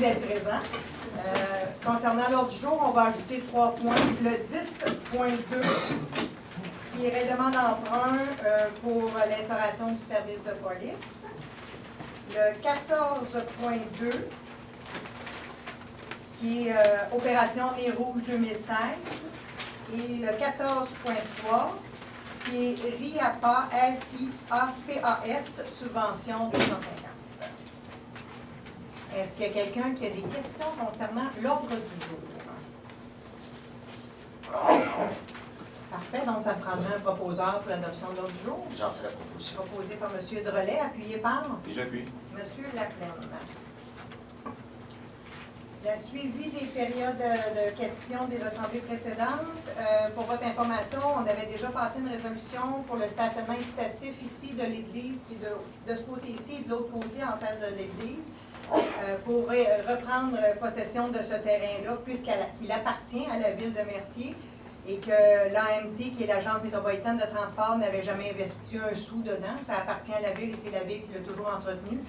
d'être présents. Concernant l'ordre du jour, on va ajouter 3 points. Le 10.2, qui est règlement d'emprunt pour l'instauration du service de police. Le 14.2, qui est Opération Nez Rouge 2016. Et le 14.3, qui est RIAPA, RIAPAS, subvention 250. Est-ce qu'il y a quelqu'un qui a des questions concernant l'ordre du jour? Parfait, donc ça prendrait un proposeur pour l'adoption de l'ordre du jour. J'en fais la proposition. Proposé par M. Drolet, appuyé par Et j'appuie. M. Laplaine. Le suivi des périodes de questions des assemblées précédentes. Pour votre information, on avait déjà passé une résolution pour le stationnement incitatif ici de l'église, qui est de ce côté-ci et de l'autre côté, en fait, de l'église, pour reprendre possession de ce terrain-là, puisqu'il appartient à la ville de Mercier et que l'AMT, qui est l'Agence métropolitaine de transport, n'avait jamais investi un sou dedans. Ça appartient à la ville et c'est la ville qui l'a toujours entretenu.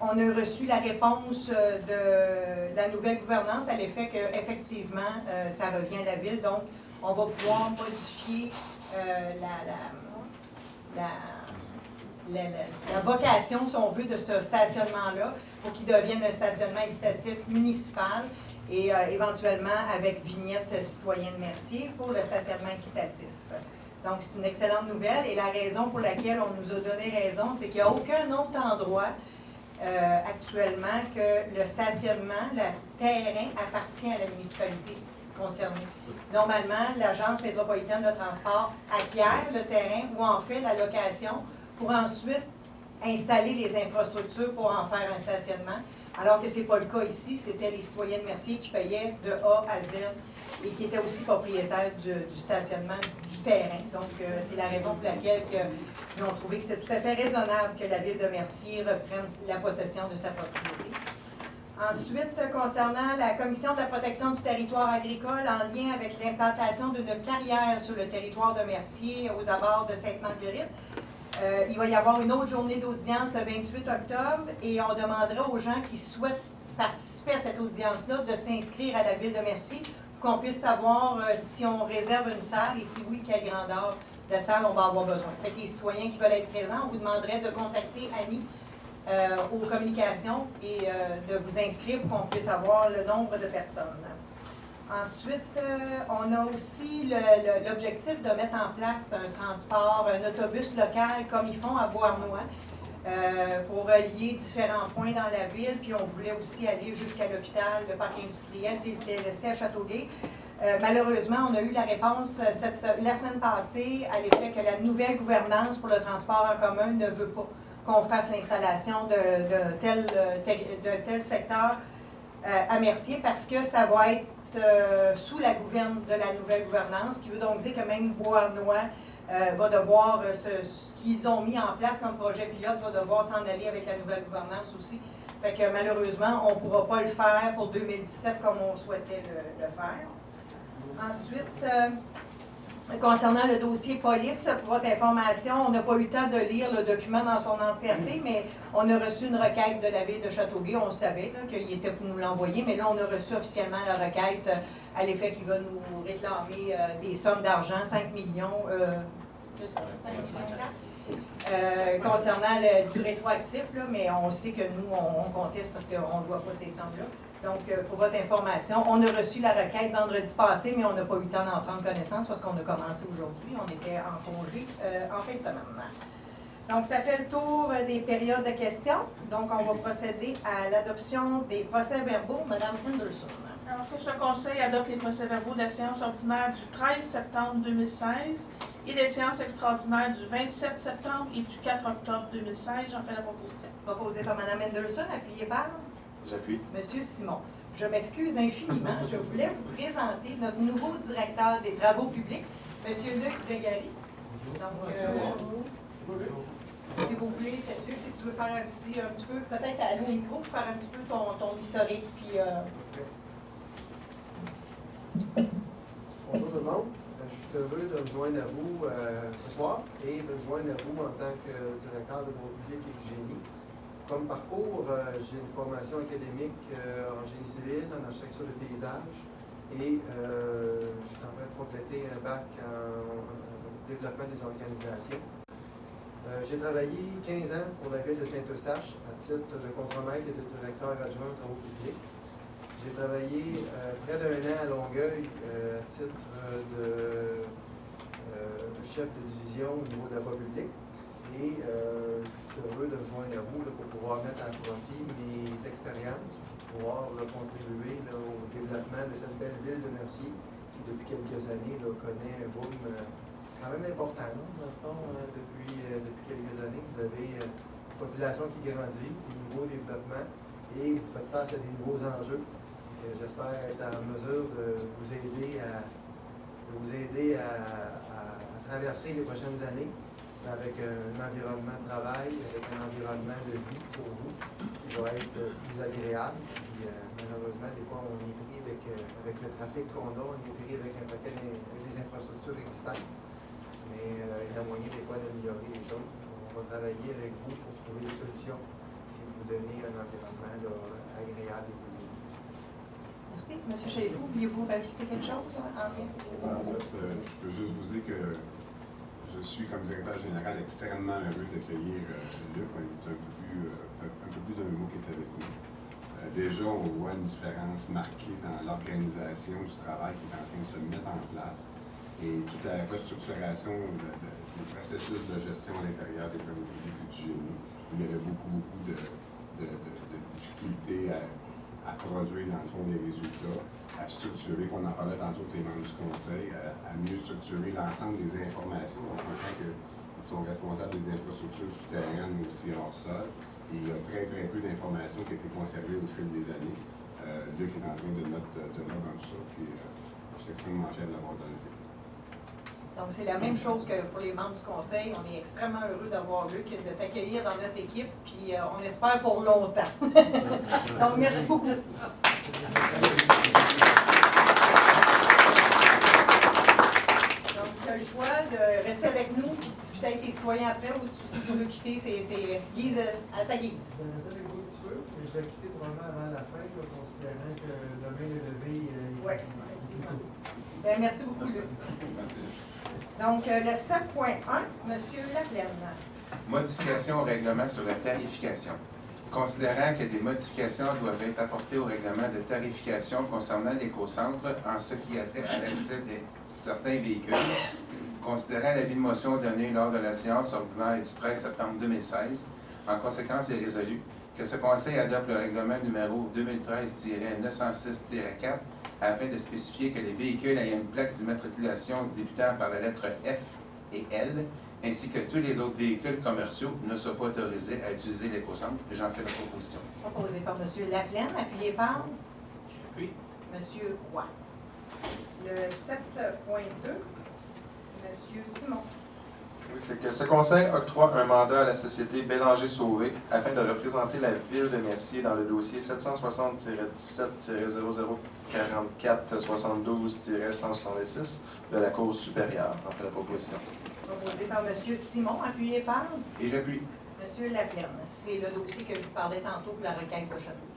On a reçu la réponse de la nouvelle gouvernance à l'effet qu'effectivement, ça revient à la ville. Donc, on va pouvoir modifier la vocation, si on veut, de ce stationnement-là pour qu'il devienne un stationnement incitatif municipal et éventuellement avec vignette citoyenne Mercier pour le stationnement incitatif. Donc, c'est une excellente nouvelle et la raison pour laquelle on nous a donné raison, c'est qu'il n'y a aucun autre endroit actuellement que le stationnement, le terrain appartient à la municipalité concernée. Normalement, l'Agence métropolitaine de transport acquiert le terrain ou en fait la location pour ensuite installer les infrastructures pour en faire un stationnement, alors que ce n'est pas le cas ici. C'était les citoyens de Mercier qui payaient de A à Z et qui étaient aussi propriétaires du stationnement du terrain. Donc, c'est la raison pour laquelle ils ont trouvé que c'était tout à fait raisonnable que la ville de Mercier reprenne la possession de sa propriété. Ensuite, concernant la Commission de la protection du territoire agricole en lien avec l'implantation d'une carrière sur le territoire de Mercier aux abords de Sainte-Marguerite, il va y avoir une autre journée d'audience le 28 octobre et on demandera aux gens qui souhaitent participer à cette audience-là de s'inscrire à la ville de Mercier pour qu'on puisse savoir si on réserve une salle et si oui, quelle grandeur de salle on va avoir besoin. Fait que les citoyens qui veulent être présents, on vous demanderait de contacter Annie aux communications et de vous inscrire pour qu'on puisse avoir le nombre de personnes. Ensuite, on a aussi l'objectif de mettre en place un transport, un autobus local comme ils font à Beauharnois pour relier différents points dans la ville. Puis on voulait aussi aller jusqu'à l'hôpital, le parc industriel, puis le CLSC à Châteauguay. Malheureusement, on a eu la réponse la semaine passée à l'effet que la nouvelle gouvernance pour le transport en commun ne veut pas qu'on fasse l'installation de tel secteur à Mercier parce que ça va être sous la gouverne de la nouvelle gouvernance, ce qui veut donc dire que même Beauharnois va devoir, ce qu'ils ont mis en place comme projet pilote, va devoir s'en aller avec la nouvelle gouvernance aussi. Fait que malheureusement, on ne pourra pas le faire pour 2017 comme on souhaitait le faire. Ensuite, concernant le dossier police, pour votre information, on n'a pas eu le temps de lire le document dans son entièreté, mais on a reçu une requête de la ville de Châteauguay. On savait qu'il était pour nous l'envoyer, mais là, on a reçu officiellement la requête à l'effet qu'il va nous réclamer des sommes d'argent, 5 millions, concernant du rétroactif, là, mais on sait que nous, on conteste parce qu'on ne doit pas ces sommes-là. Donc, pour votre information, on a reçu la requête vendredi passé, mais on n'a pas eu le temps d'en prendre connaissance parce qu'on a commencé aujourd'hui. On était en congé en fin de semaine. Donc, ça fait le tour des périodes de questions. Donc, on va procéder à l'adoption des procès-verbaux. Madame Henderson. Alors que ce Conseil adopte les procès-verbaux de la séance ordinaire du 13 septembre 2016 et des séances extraordinaires du 27 septembre et du 4 octobre 2016, j'en fais la proposition. Proposée par Mme Henderson, appuyée par J'appuie. Monsieur Simon. Je m'excuse infiniment. Je voulais vous présenter notre nouveau directeur des travaux publics, Monsieur Luc Grégory. Donc, si vous voulez, Luc, si tu veux faire un petit peu, peut-être aller au micro pour faire un petit peu ton historique. Puis, Bonjour tout le monde. Je suis heureux de me joindre à vous ce soir et de me joindre à vous en tant que directeur de travaux publics et du génie. Comme parcours, j'ai une formation académique en génie civil, en architecture de paysage, et je suis en train de compléter un bac en développement des organisations. J'ai travaillé 15 ans pour la ville de Saint-Eustache à titre de contremaître et de directeur adjoint aux travaux publics. J'ai travaillé près d'un an à Longueuil à titre de chef de division au niveau de la voie publique. Et je suis heureux de me joindre à vous pour pouvoir mettre à profit mes expériences, pour pouvoir contribuer au développement de cette belle ville de Mercier, qui depuis quelques années connaît un boom quand même important. Dans le fond, depuis quelques années, vous avez une population qui grandit, des nouveaux développements, et vous faites face à des nouveaux enjeux. J'espère être en mesure de vous aider à traverser les prochaines années avec un environnement de travail, avec un environnement de vie pour vous qui va être plus agréable. Puis, malheureusement, des fois, on est pris avec le trafic qu'on a, on est pris avec un paquet des infrastructures existantes. Mais il y a moyen des fois d'améliorer les choses. On va travailler avec vous pour trouver des solutions et vous donner un environnement agréable et paisible. Merci. Monsieur Chailloux, vouliez-vous rajouter quelque chose en lien? En fait, je peux juste vous dire que je suis, comme directeur général, extrêmement heureux d'accueillir Luc. On est un peu plus d'un mois qui est avec nous. Déjà, on voit une différence marquée dans l'organisation du travail qui est en train de se mettre en place et toute la restructuration des processus de gestion à l'intérieur des travaux publics et du génie. Il y avait beaucoup de difficultés à produire, dans le fond, des résultats, à structurer, on en parlait tantôt avec les membres du conseil, à mieux structurer l'ensemble des informations. On comprend qu'ils sont responsables des infrastructures souterraines, mais aussi hors sol. Et il y a très peu d'informations qui ont été conservées au fil des années. Luc est en train de mettre de l'ordre dans tout ça, puis je suis extrêmement fier de l'avoir dans l'équipe. Donc, c'est la même chose que pour les membres du conseil. On est extrêmement heureux d'avoir Luc, de t'accueillir dans notre équipe, puis on espère pour longtemps. Donc, merci beaucoup. Donc, tu as le choix de rester avec nous et discuter avec les citoyens après, ou si tu veux quitter, c'est guise à ta guise. Je vais rester avec vous un petit peu, mais je vais quitter probablement avant la fin, considérant que demain le lever Oui, effectivement. Bien, merci beaucoup, Luc. Merci. Donc, le 7.1, M. Laplaine. Modification au règlement sur la tarification. Considérant que des modifications doivent être apportées au règlement de tarification concernant l'écocentre en ce qui a trait à l'accès de certains véhicules, considérant l'avis de motion donné lors de la séance ordinaire du 13 septembre 2016, en conséquence, il est résolu que ce Conseil adopte le règlement numéro 2013-906-4 afin de spécifier que les véhicules ayant une plaque d'immatriculation débutant par la lettre F et L, ainsi que tous les autres véhicules commerciaux ne soient pas autorisés à utiliser l'écocentre. J'en fais la proposition. Proposé par M. Laplaine, appuyé par Oui. M. Roy. Le 7.2, M. Simon. Oui, c'est que ce conseil octroie un mandat à la société Bélanger-Sauvé afin de représenter la ville de Mercier dans le dossier 760-17-0044-72-166 de la Cour supérieure. J'en fais la proposition. Proposé par M. Simon, appuyé par Et j'appuie. M. Laplaine. C'est le dossier que je vous parlais tantôt pour la requête de Château.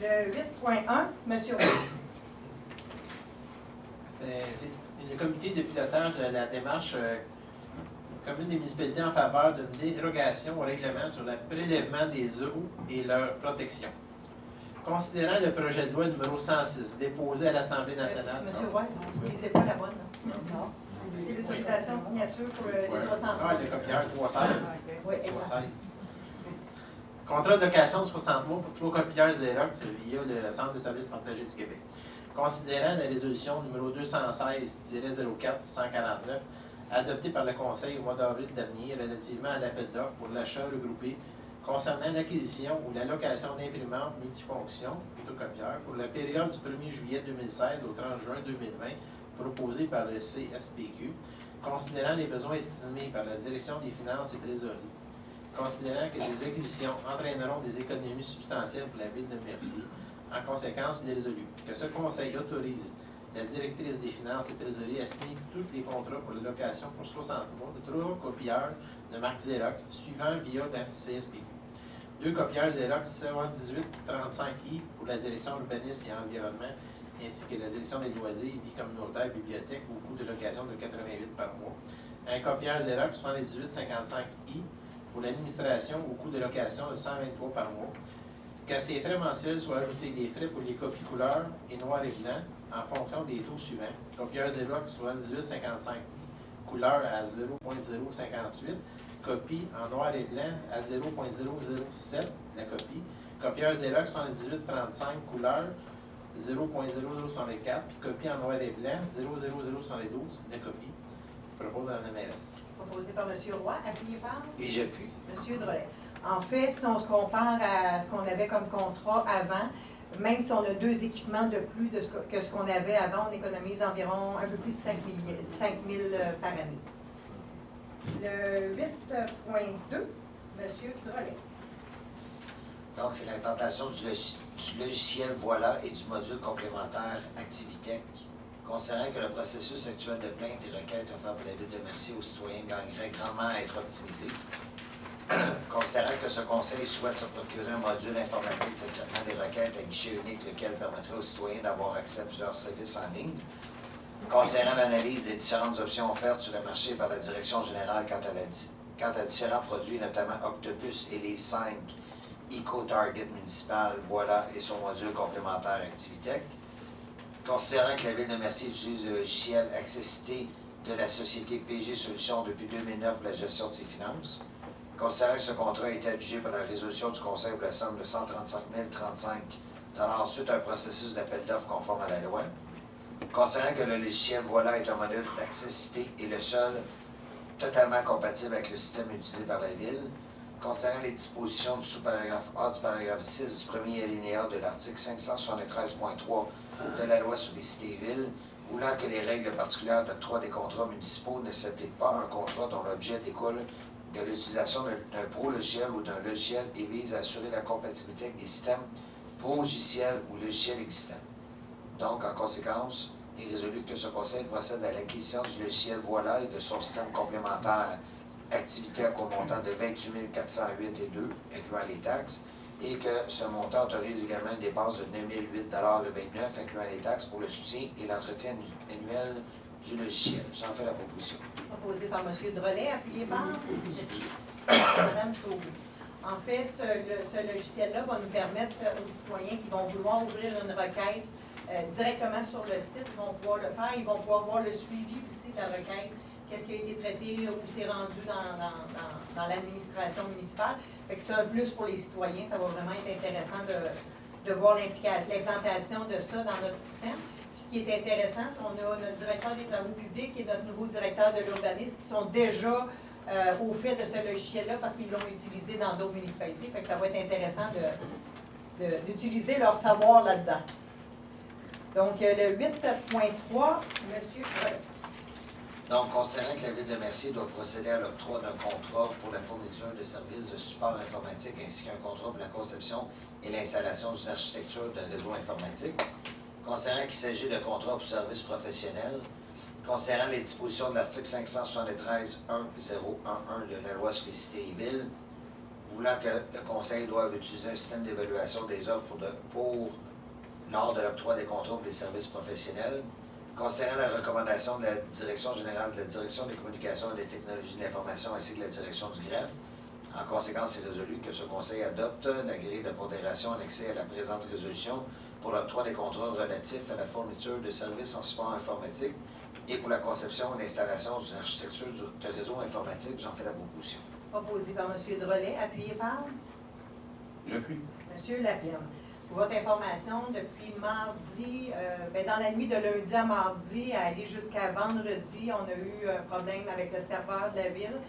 Le 8.1, M. Roy. C'est le comité de pilotage de la démarche commune des municipalités en faveur d'une dérogation au règlement sur le prélèvement des eaux et leur protection. Considérant le projet de loi numéro 106 déposé à l'Assemblée nationale. M. Roy, vous ne lisez pas la bonne. Non. C'est l'autorisation de signature pour les 60 mois. Ah, le copieur 316. Oui, 316. Contrat de location de 60 mois pour 3 copieurs Xerox via le Centre de services partagés du Québec. Considérant la résolution numéro 216-04-149 adoptée par le Conseil au mois d'avril dernier relativement à l'appel d'offres pour l'achat regroupé concernant l'acquisition ou la location d'imprimantes multifonctions, photocopieurs, pour la période du 1er juillet 2016 au 30 juin 2020, proposée par le CSPQ, considérant les besoins estimés par la Direction des finances et trésorerie, considérant que les acquisitions entraîneront des économies substantielles pour la ville de Mercier. En conséquence, il est résolu que ce Conseil autorise la directrice des finances et trésorerie à signer tous les contrats pour la location pour 60 mois de 3 copieurs de marque Xerox suivant via la CSPQ. 2 copieurs Xerox 1835i pour la direction urbanisme et environnement, ainsi que la direction des loisirs, vie communautaire, bibliothèque, au coût de location de 88 par mois. Un copieur Xerox 7855i pour l'administration, au coût de location de 123 par mois. Que ces frais mensuels soient ajoutés des frais pour les copies couleurs et noir et blanc en fonction des taux suivants. Copieur Xerox 7855i, couleur à 0.058, copie en noir et blanc à 0.007, la copie. Copieur Xerox 7835, couleur 0.0064, copie en noir et blanc 0.0072, la copie. Propos dans la MLS. Proposé par M. Roy, appuyé par Et j'appuie. M. Drolet. En fait, si on se compare à ce qu'on avait comme contrat avant, même si on a 2 équipements de plus que ce qu'on avait avant, on économise environ un peu plus de 5 000 par année. Le 8.2, M. Drolet. Donc, c'est l'implantation du logiciel Voilà et du module complémentaire Activitech. Considérant que le processus actuel de plainte et requête offert par la Ville de Mercier aux citoyens gagnerait grandement à être optimisé, considérant que ce conseil souhaite se procurer un module informatique de traitement des requêtes à guichet unique, lequel permettrait aux citoyens d'avoir accès à plusieurs services en ligne, considérant l'analyse des différentes options offertes sur le marché par la Direction générale quant à différents produits, notamment Octopus et les 5 Eco-Target municipales, Voilà et son module complémentaire Activitech, considérant que la Ville de Mercier utilise le logiciel Accessité de la société PG Solutions depuis 2009 pour la gestion de ses finances, considérant que ce contrat a été adjugé par la résolution du Conseil pour la somme de 135 035 suite à un processus d'appel d'offres conforme à la loi, considérant que le logiciel Voilà est un modèle d'accessibilité et le seul totalement compatible avec le système utilisé par la Ville, considérant les dispositions du sous-paragraphe A du paragraphe 6 du premier alinéa de l'article 573.3 de la loi sur les cités et villes, voulant que les règles particulières d'octroi des contrats municipaux ne s'appliquent pas à un contrat dont l'objet découle de l'utilisation d'un pro-logiciel ou d'un logiciel et vise à assurer la compatibilité avec des systèmes pro-logiciels ou logiciels existants. Donc, en conséquence, il est résolu que ce conseil procède à l'acquisition du logiciel Voilà et de son système complémentaire Activité au montant de 28 408,2, incluant les taxes, et que ce montant autorise également une dépense de 9 008,29, incluant les taxes, pour le soutien et l'entretien annuel du logiciel. J'en fais la proposition. Proposé par M. Drolet, appuyé par Mme Sauvé. En fait, ce logiciel-là va nous permettre aux citoyens qui vont vouloir ouvrir une requête directement sur le site, vont pouvoir le faire. Ils vont pouvoir voir le suivi aussi de la requête, qu'est-ce qui a été traité, où c'est rendu dans l'administration municipale. C'est un plus pour les citoyens. Ça va vraiment être intéressant de voir l'implantation de ça dans notre système. Puis ce qui est intéressant, c'est qu'on a notre directeur des travaux publics et notre nouveau directeur de l'urbanisme qui sont déjà au fait de ce logiciel-là parce qu'ils l'ont utilisé dans d'autres municipalités. Fait que ça va être intéressant d'utiliser leur savoir là-dedans. Donc, le 8.3, M. Donc, considérant que la Ville de Mercier doit procéder à l'octroi d'un contrat pour la fourniture de services de support informatique ainsi qu'un contrat pour la conception et l'installation d'une architecture de réseau informatique, considérant qu'il s'agit de contrats pour services professionnels, considérant les dispositions de l'article 573.1.011 de la loi sur les cités et villes, voulant que le Conseil doive utiliser un système d'évaluation des offres lors de l'octroi des contrats pour les services professionnels, considérant la recommandation de la Direction générale de la Direction des communications et des technologies de l'information ainsi que la Direction du greffe. En conséquence, il est résolu que ce Conseil adopte la grille de pondération annexée à la présente résolution pour l'octroi des contrats relatifs à la fourniture de services en support informatique et pour la conception et l'installation d'une architecture de réseau informatique. J'en fais la proposition. Proposé par M. Drolet, appuyé par J'appuie. M. Lapienne. Pour votre information, depuis mardi, dans la nuit de lundi à mardi, à aller jusqu'à vendredi, on a eu un problème avec le serveur de la Ville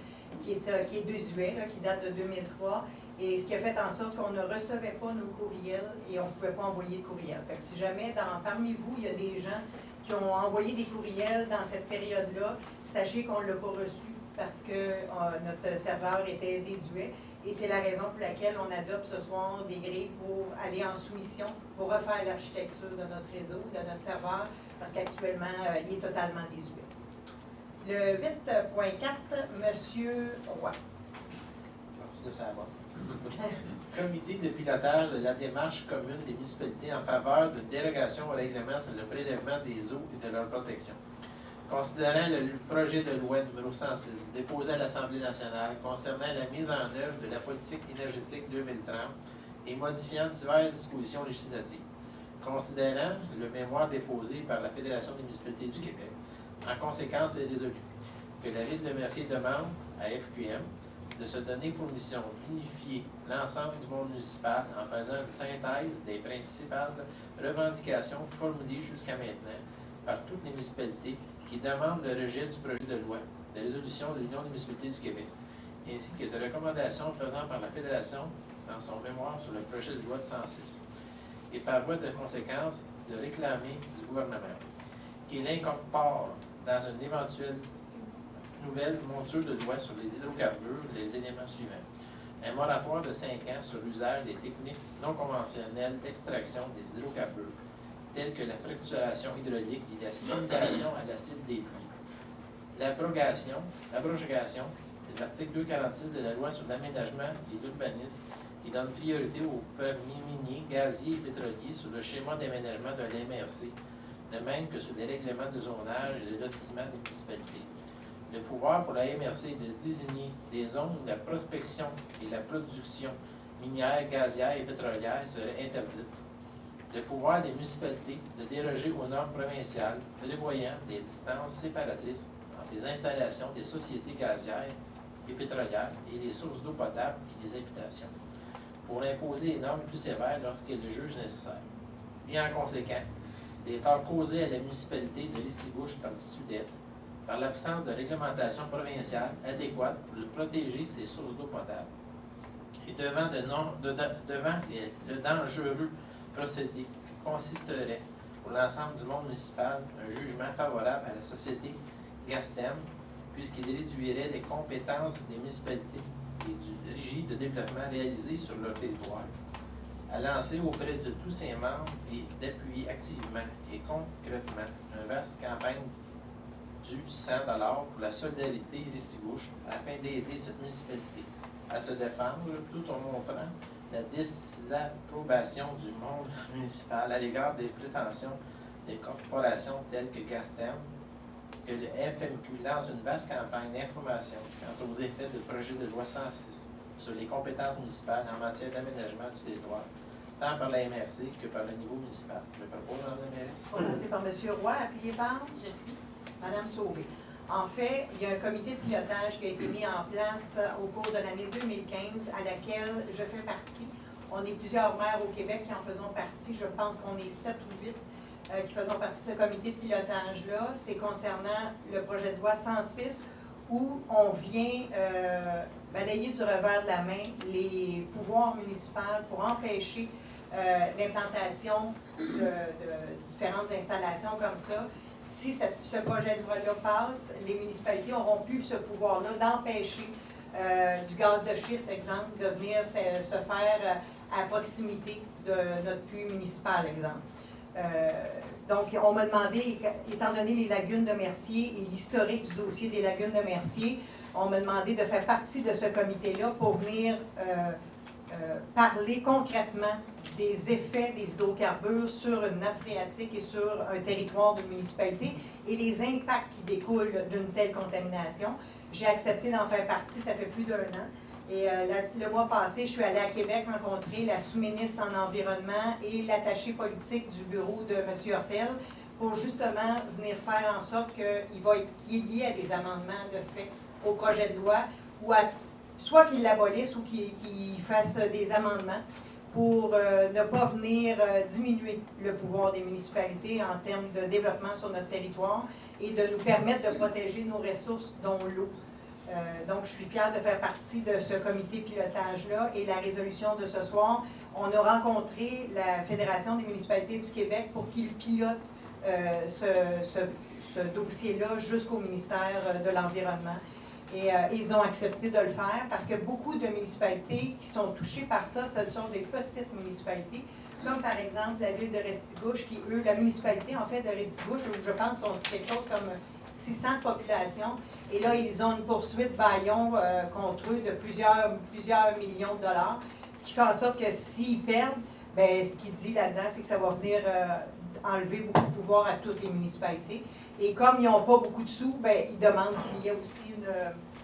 qui est désuet, qui date de 2003, et ce qui a fait en sorte qu'on ne recevait pas nos courriels et on ne pouvait pas envoyer de courriels. Fait que si jamais parmi vous, il y a des gens qui ont envoyé des courriels dans cette période-là, sachez qu'on ne l'a pas reçu parce que notre serveur était désuet. Et c'est la raison pour laquelle on adopte ce soir des grilles pour aller en soumission, pour refaire l'architecture de notre réseau, de notre serveur, parce qu'actuellement, il est totalement désuet. Le 8.4, M. Roy. Je pense que ça va. comité de pilotage de la démarche commune des municipalités en faveur de dérogation au règlement sur le prélèvement des eaux et de leur protection. Considérant le projet de loi numéro 106 déposé à l'Assemblée nationale concernant la mise en œuvre de la politique énergétique 2030 et modifiant diverses dispositions législatives. Considérant le mémoire déposé par la Fédération des municipalités du Québec, en conséquence, il est résolu que la Ville de Mercier demande à FQM de se donner pour mission d'unifier l'ensemble du monde municipal en faisant une synthèse des principales revendications formulées jusqu'à maintenant par toutes les municipalités qui demandent le rejet du projet de loi de résolution de l'Union des municipalités du Québec, ainsi que de recommandations faisant par la Fédération dans son mémoire sur le projet de loi 106, et par voie de conséquence de réclamer du gouvernement qu'il incorpore dans une éventuelle nouvelle monture de loi sur les hydrocarbures les éléments suivants. Un moratoire de 5 ans sur l'usage des techniques non conventionnelles d'extraction des hydrocarbures, telles que la fracturation hydraulique et l'assimilation à l'acide des pluies. L'abrogation de l'article 246 de la loi sur l'aménagement et l'urbanisme qui donne priorité aux permis miniers, gaziers et pétroliers sur le schéma d'aménagement de l'MRC, de même que sur les règlements de zonage et de lotissement des municipalités. Le pouvoir pour la MRC de désigner des zones où la prospection et la production minière, gazière et pétrolière serait interdite. Le pouvoir des municipalités de déroger aux normes provinciales prévoyant des distances séparatrices entre les installations des sociétés gazières et pétrolières et les sources d'eau potable et des habitations, pour imposer des normes plus sévères lorsqu'elles le jugent nécessaire. Et en conséquent, des torts causés à la municipalité de Ristigouche par le Sud-Est par l'absence de réglementation provinciale adéquate pour protéger ses sources d'eau potable. Et devant le dangereux procédé qui consisterait pour l'ensemble du monde municipal un jugement favorable à la société Gastem, puisqu'il réduirait les compétences des municipalités et du régime de développement réalisé sur leur territoire, à lancer auprès de tous ses membres et d'appuyer activement et concrètement une vaste campagne du 100 $ pour la solidarité Ristigouche afin d'aider cette municipalité à se défendre tout en montrant la désapprobation du monde municipal à l'égard des prétentions des corporations telles que Gastem, que le FMQ lance une vaste campagne d'information quant aux effets du projet de loi 106 sur les compétences municipales en matière d'aménagement du territoire, tant par la MRC que par le niveau municipal. Je propose, Mme la mairesse. Proposé par M. Roy, appuyé par Mme Sauvé. En fait, il y a un comité de pilotage qui a été mis en place au cours de l'année 2015, à laquelle je fais partie. On est plusieurs maires au Québec qui en faisons partie. Je pense qu'on est 7 ou 8 qui faisons partie de ce comité de pilotage-là. C'est concernant le projet de loi 106, où on vient balayer du revers de la main les pouvoirs municipaux pour empêcher l'implantation de différentes installations comme ça. Si ce projet de loi-là passe, les municipalités auront plus ce pouvoir-là d'empêcher du gaz de schiste, exemple, de venir se faire à proximité de notre puits municipal, exemple. Donc, on m'a demandé, étant donné les lagunes de Mercier et l'historique du dossier des lagunes de Mercier, on m'a demandé de faire partie de ce comité-là pour venir parler concrètement des effets des hydrocarbures sur une nappe phréatique et sur un territoire d'une municipalité et les impacts qui découlent d'une telle contamination. J'ai accepté d'en faire partie, ça fait plus d'1 an. Et le mois passé, je suis allée à Québec rencontrer la sous-ministre en environnement et l'attaché politique du bureau de M. Hortel pour justement venir faire en sorte qu'il y ait des amendements de fait au projet de loi, ou soit qu'il l'abolisse ou qu'il fasse des amendements pour ne pas venir diminuer le pouvoir des municipalités en termes de développement sur notre territoire et de nous permettre de protéger nos ressources, dont l'eau. Donc, je suis fière de faire partie de ce comité pilotage-là et la résolution de ce soir. On a rencontré la Fédération des municipalités du Québec pour qu'ils pilotent ce dossier-là jusqu'au ministère de l'Environnement. Et ils ont accepté de le faire parce que beaucoup de municipalités qui sont touchées par ça, ce sont des petites municipalités, comme par exemple la ville de Restigouche, qui, eux, la municipalité, en fait, de Restigouche, je pense, sont quelque chose comme 600 populations. Et là, ils ont une poursuite bâillon contre eux de plusieurs millions de dollars. Ce qui fait en sorte que s'ils perdent, bien, ce qu'il dit là-dedans, c'est que ça va venir enlever beaucoup de pouvoir à toutes les municipalités. Et comme ils n'ont pas beaucoup de sous, bien, ils demandent qu'il y ait aussi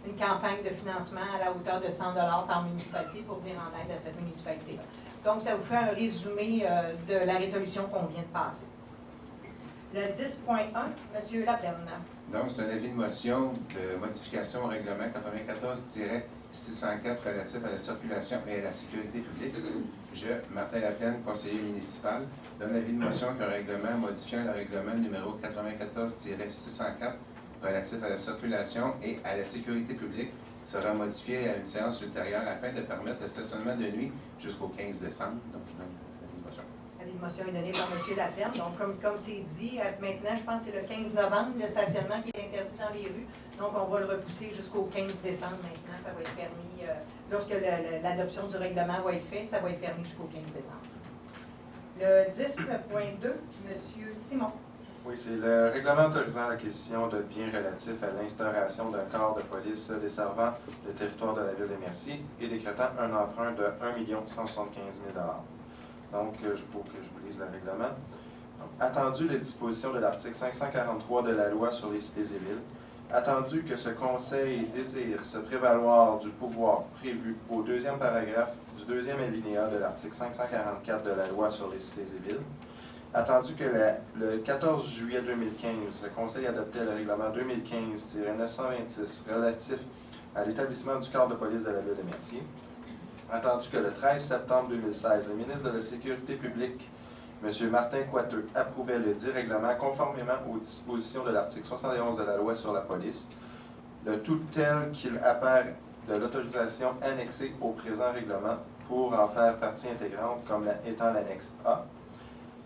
une campagne de financement à la hauteur de 100 $ par municipalité pour venir en aide à cette municipalité-là. Donc, ça vous fait un résumé de la résolution qu'on vient de passer. Le 10.1, M. Laplaine. Donc, c'est un avis de motion de modification au règlement 94-604 relatif à la circulation et à la sécurité publique. Je, Martin Laplaine, conseiller municipal, donne avis de motion qu'un règlement modifiant le règlement numéro 94-604 relatif à la circulation et à la sécurité publique sera modifié à une séance ultérieure afin de permettre le stationnement de nuit jusqu'au 15 décembre. Donc, je donne l'avis de motion. L'avis de motion est donné par M. Laplaine. Donc, comme c'est dit, maintenant, je pense que c'est le 15 novembre, le stationnement qui est interdit dans les rues. Donc, on va le repousser jusqu'au 15 décembre maintenant. Ça va être permis, lorsque l'adoption du règlement va être faite, ça va être permis jusqu'au 15 décembre. Le 10.2, M. Simon. Oui, c'est le règlement autorisant l'acquisition de biens relatifs à l'instauration d'un corps de police desservant le territoire de la ville de Mercier et décrétant un emprunt de 1 175 000 $. Donc, il faut que je vous lise le règlement. Donc, attendu les dispositions de l'article 543 de la loi sur les cités et villes, attendu que ce Conseil désire se prévaloir du pouvoir prévu au deuxième paragraphe du deuxième alinéa de l'article 544 de la loi sur les cités et villes, attendu que le 14 juillet 2015, le Conseil adoptait le règlement 2015-926 relatif à l'établissement du corps de police de la ville de Mercier, attendu que le 13 septembre 2016, le ministre de la Sécurité publique, M. Martin Coiteux, approuvait le dit règlement conformément aux dispositions de l'article 71 de la loi sur la police, le tout tel qu'il apparaît de l'autorisation annexée au présent règlement pour en faire partie intégrante comme étant l'annexe A.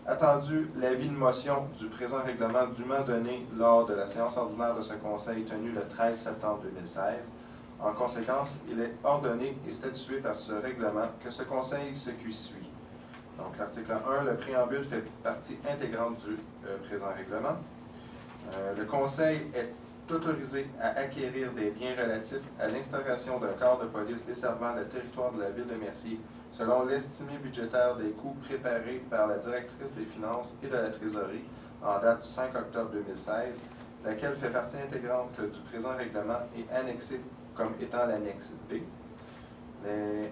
Attendu l'avis de motion du présent règlement dûment donné lors de la séance ordinaire de ce Conseil tenue le 13 septembre 2016. En conséquence, il est ordonné et statué par ce règlement que ce Conseil ce qui suit. Donc, l'article 1, le préambule fait partie intégrante du présent règlement. Le Conseil est autorisé à acquérir des biens relatifs à l'instauration d'un corps de police desservant le territoire de la ville de Mercier selon l'estimé budgétaire des coûts préparés par la directrice des finances et de la trésorerie en date du 5 octobre 2016, laquelle fait partie intégrante du présent règlement et annexée comme étant l'annexe B.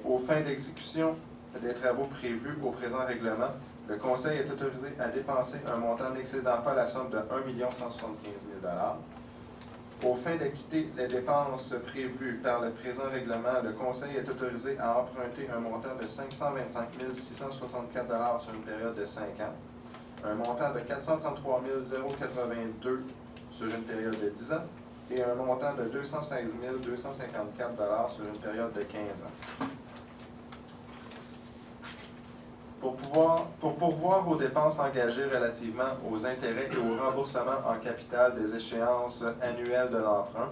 Aux fins d'exécution des travaux prévus au présent règlement, le Conseil est autorisé à dépenser un montant n'excédant pas la somme de 1 175 000 $. Aux fins d'acquitter les dépenses prévues par le présent règlement, le Conseil est autorisé à emprunter un montant de 525 664 $ sur une période de 5 ans, un montant de 433 082 sur une période de 10 ans et un montant de 216 254 $ sur une période de 15 ans. Pour pourvoir aux dépenses engagées relativement aux intérêts et au remboursement en capital des échéances annuelles de l'emprunt,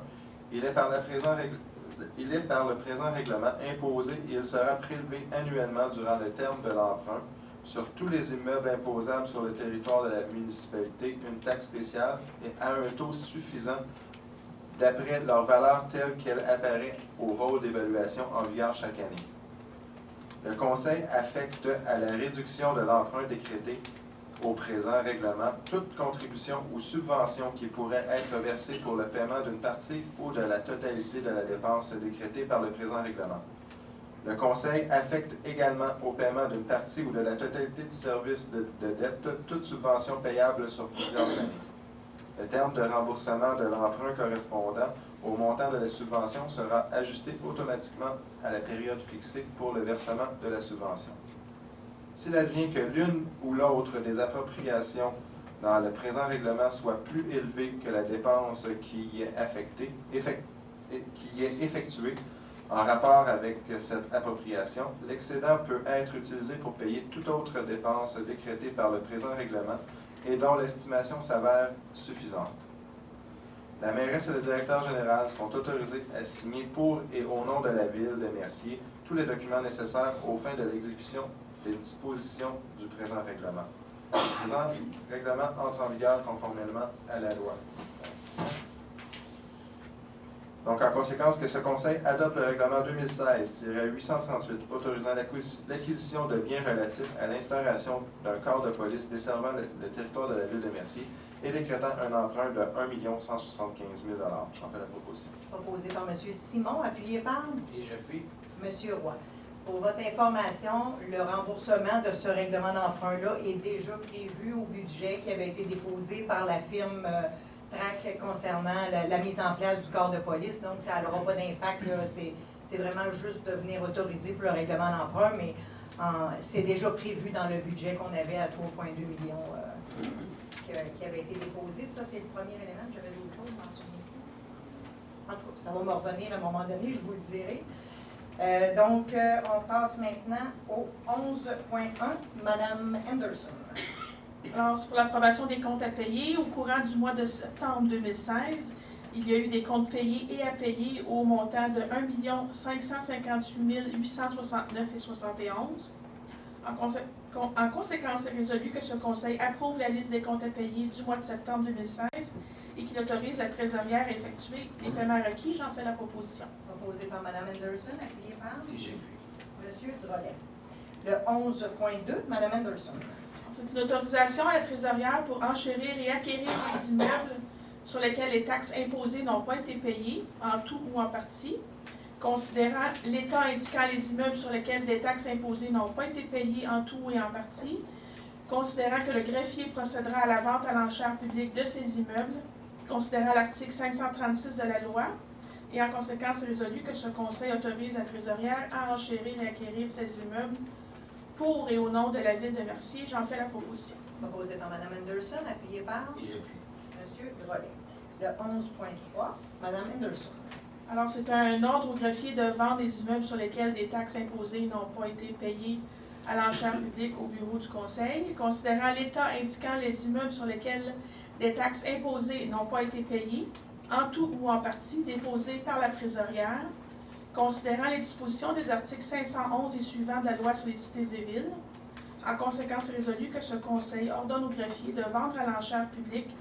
il est par le présent règlement imposé et il sera prélevé annuellement durant le terme de l'emprunt sur tous les immeubles imposables sur le territoire de la municipalité une taxe spéciale et à un taux suffisant d'après leur valeur telle qu'elle apparaît au rôle d'évaluation en vigueur chaque année. Le Conseil affecte à la réduction de l'emprunt décrété au présent règlement toute contribution ou subvention qui pourrait être versée pour le paiement d'une partie ou de la totalité de la dépense décrétée par le présent règlement. Le Conseil affecte également au paiement d'une partie ou de la totalité du service de dette toute subvention payable sur plusieurs années. Le terme de remboursement de l'emprunt correspondant au montant de la subvention sera ajusté automatiquement à la période fixée pour le versement de la subvention. S'il advient que l'une ou l'autre des appropriations dans le présent règlement soit plus élevée que la dépense qui y est effectuée en rapport avec cette appropriation, l'excédent peut être utilisé pour payer toute autre dépense décrétée par le présent règlement et dont l'estimation s'avère suffisante. La mairesse et le directeur général sont autorisés à signer pour et au nom de la ville de Mercier tous les documents nécessaires aux fins de l'exécution des dispositions du présent règlement. Le présent règlement entre en vigueur conformément à la loi. Donc, en conséquence, que ce Conseil adopte le règlement 2016-838 autorisant l'acquisition de biens relatifs à l'instauration d'un corps de police desservant le territoire de la ville de Mercier et décrétant un emprunt de 1 175 000 J'en fais la proposition. Proposé par M. Simon, appuyé par Et j'appuie. M. Roy. Pour votre information, le remboursement de ce règlement d'emprunt-là est déjà prévu au budget qui avait été déposé par la firme TRAC concernant la mise en place du corps de police. Donc, ça n'aura pas d'impact. C'est vraiment juste de venir autoriser pour le règlement d'emprunt, mais c'est déjà prévu dans le budget qu'on avait à 3,2 millions qui avait été déposé. Ça, c'est le premier élément. J'avais d'autres choses, je m'en souviens plus. En tout cas, ça va me revenir à un moment donné, je vous le dirai. On passe maintenant au 11.1, Mme Anderson. Alors, c'est pour l'approbation des comptes à payer. Au courant du mois de septembre 2016, il y a eu des comptes payés et à payer au montant de 1 558 869,71. En conséquence, c'est résolu que ce Conseil approuve la liste des comptes à payer du mois de septembre 2016 et qu'il autorise la trésorière à effectuer les paiements requis. J'en fais la proposition. Proposé par Mme Anderson, appuyé par Et j'appuie. M. Drolet. Le 11.2, Mme Anderson. C'est une autorisation à la trésorière pour enchérir et acquérir des immeubles sur lesquels les taxes imposées n'ont pas été payées, en tout ou en partie, considérant l'état indiquant les immeubles sur lesquels des taxes imposées n'ont pas été payées en tout et en partie, considérant que le greffier procédera à la vente à l'enchère publique de ces immeubles, considérant l'article 536 de la loi, et en conséquence résolu que ce Conseil autorise la trésorière à enchérir et acquérir ces immeubles pour et au nom de la ville de Mercier. J'en fais la proposition. Proposé par Mme Anderson, appuyé par Et j'appuie. M. Drolet. Le 11.3, Mme Anderson. Alors, c'est un ordre au greffier de vendre des immeubles sur lesquels des taxes imposées n'ont pas été payées à l'enchère publique au bureau du Conseil, considérant l'état indiquant les immeubles sur lesquels des taxes imposées n'ont pas été payées, en tout ou en partie, déposées par la trésorière, considérant les dispositions des articles 511 et suivants de la loi sur les cités et villes. En conséquence, résolu que ce Conseil ordonne au greffier de vendre à l'enchère publique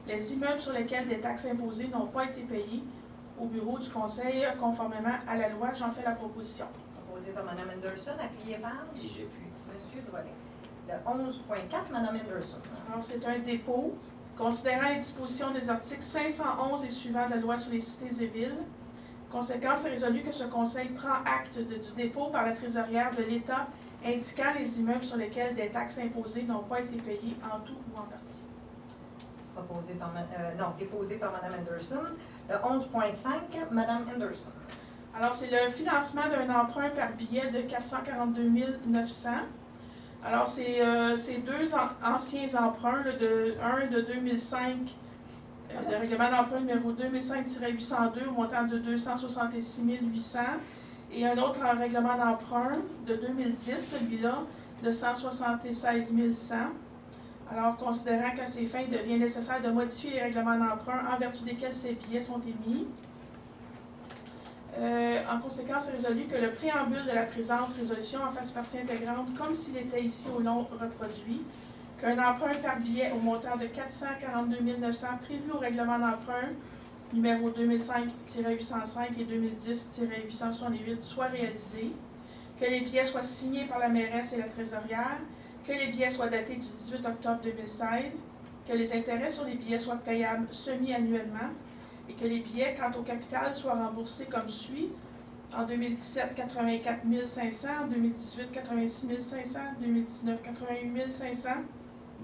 les immeubles sur lesquels des taxes imposées n'ont pas été payées au bureau du Conseil, conformément à la loi. J'en fais la proposition. Proposé par Mme Anderson, appuyé par Et j'appuie. M. Drolet. Le 11.4, Mme Anderson. Alors, c'est un dépôt. Considérant les dispositions des articles 511 et suivants de la loi sur les cités et villes, conséquence, c'est résolu que ce Conseil prend acte du dépôt par la trésorière de l'État indiquant les immeubles sur lesquels des taxes imposées n'ont pas été payées en tout ou en partie. Déposé par Mme Anderson. Le 11.5, Mme Anderson. Alors, c'est le financement d'un emprunt par billet de 442 900. Alors, c'est deux anciens emprunts, un de 2005, le règlement d'emprunt numéro 2005-802 au montant de 266 800, et un autre règlement d'emprunt de 2010, celui-là, de 176 100. Alors, considérant qu'à ces fins, il devient nécessaire de modifier les règlements d'emprunt en vertu desquels ces billets sont émis. En conséquence, c'est résolu que le préambule de la présente résolution en fasse partie intégrante, comme s'il était ici au long reproduit, qu'un emprunt par billet au montant de 442 900 prévu au règlement d'emprunt numéro 2005-805 et 2010-868 soit réalisé, que les billets soient signés par la mairesse et la trésorière, que les billets soient datés du 18 octobre 2016, que les intérêts sur les billets soient payables semi-annuellement et que les billets, quant au capital, soient remboursés comme suit. En 2017, 84 500, en 2018, 86 500, 2019, 88 500,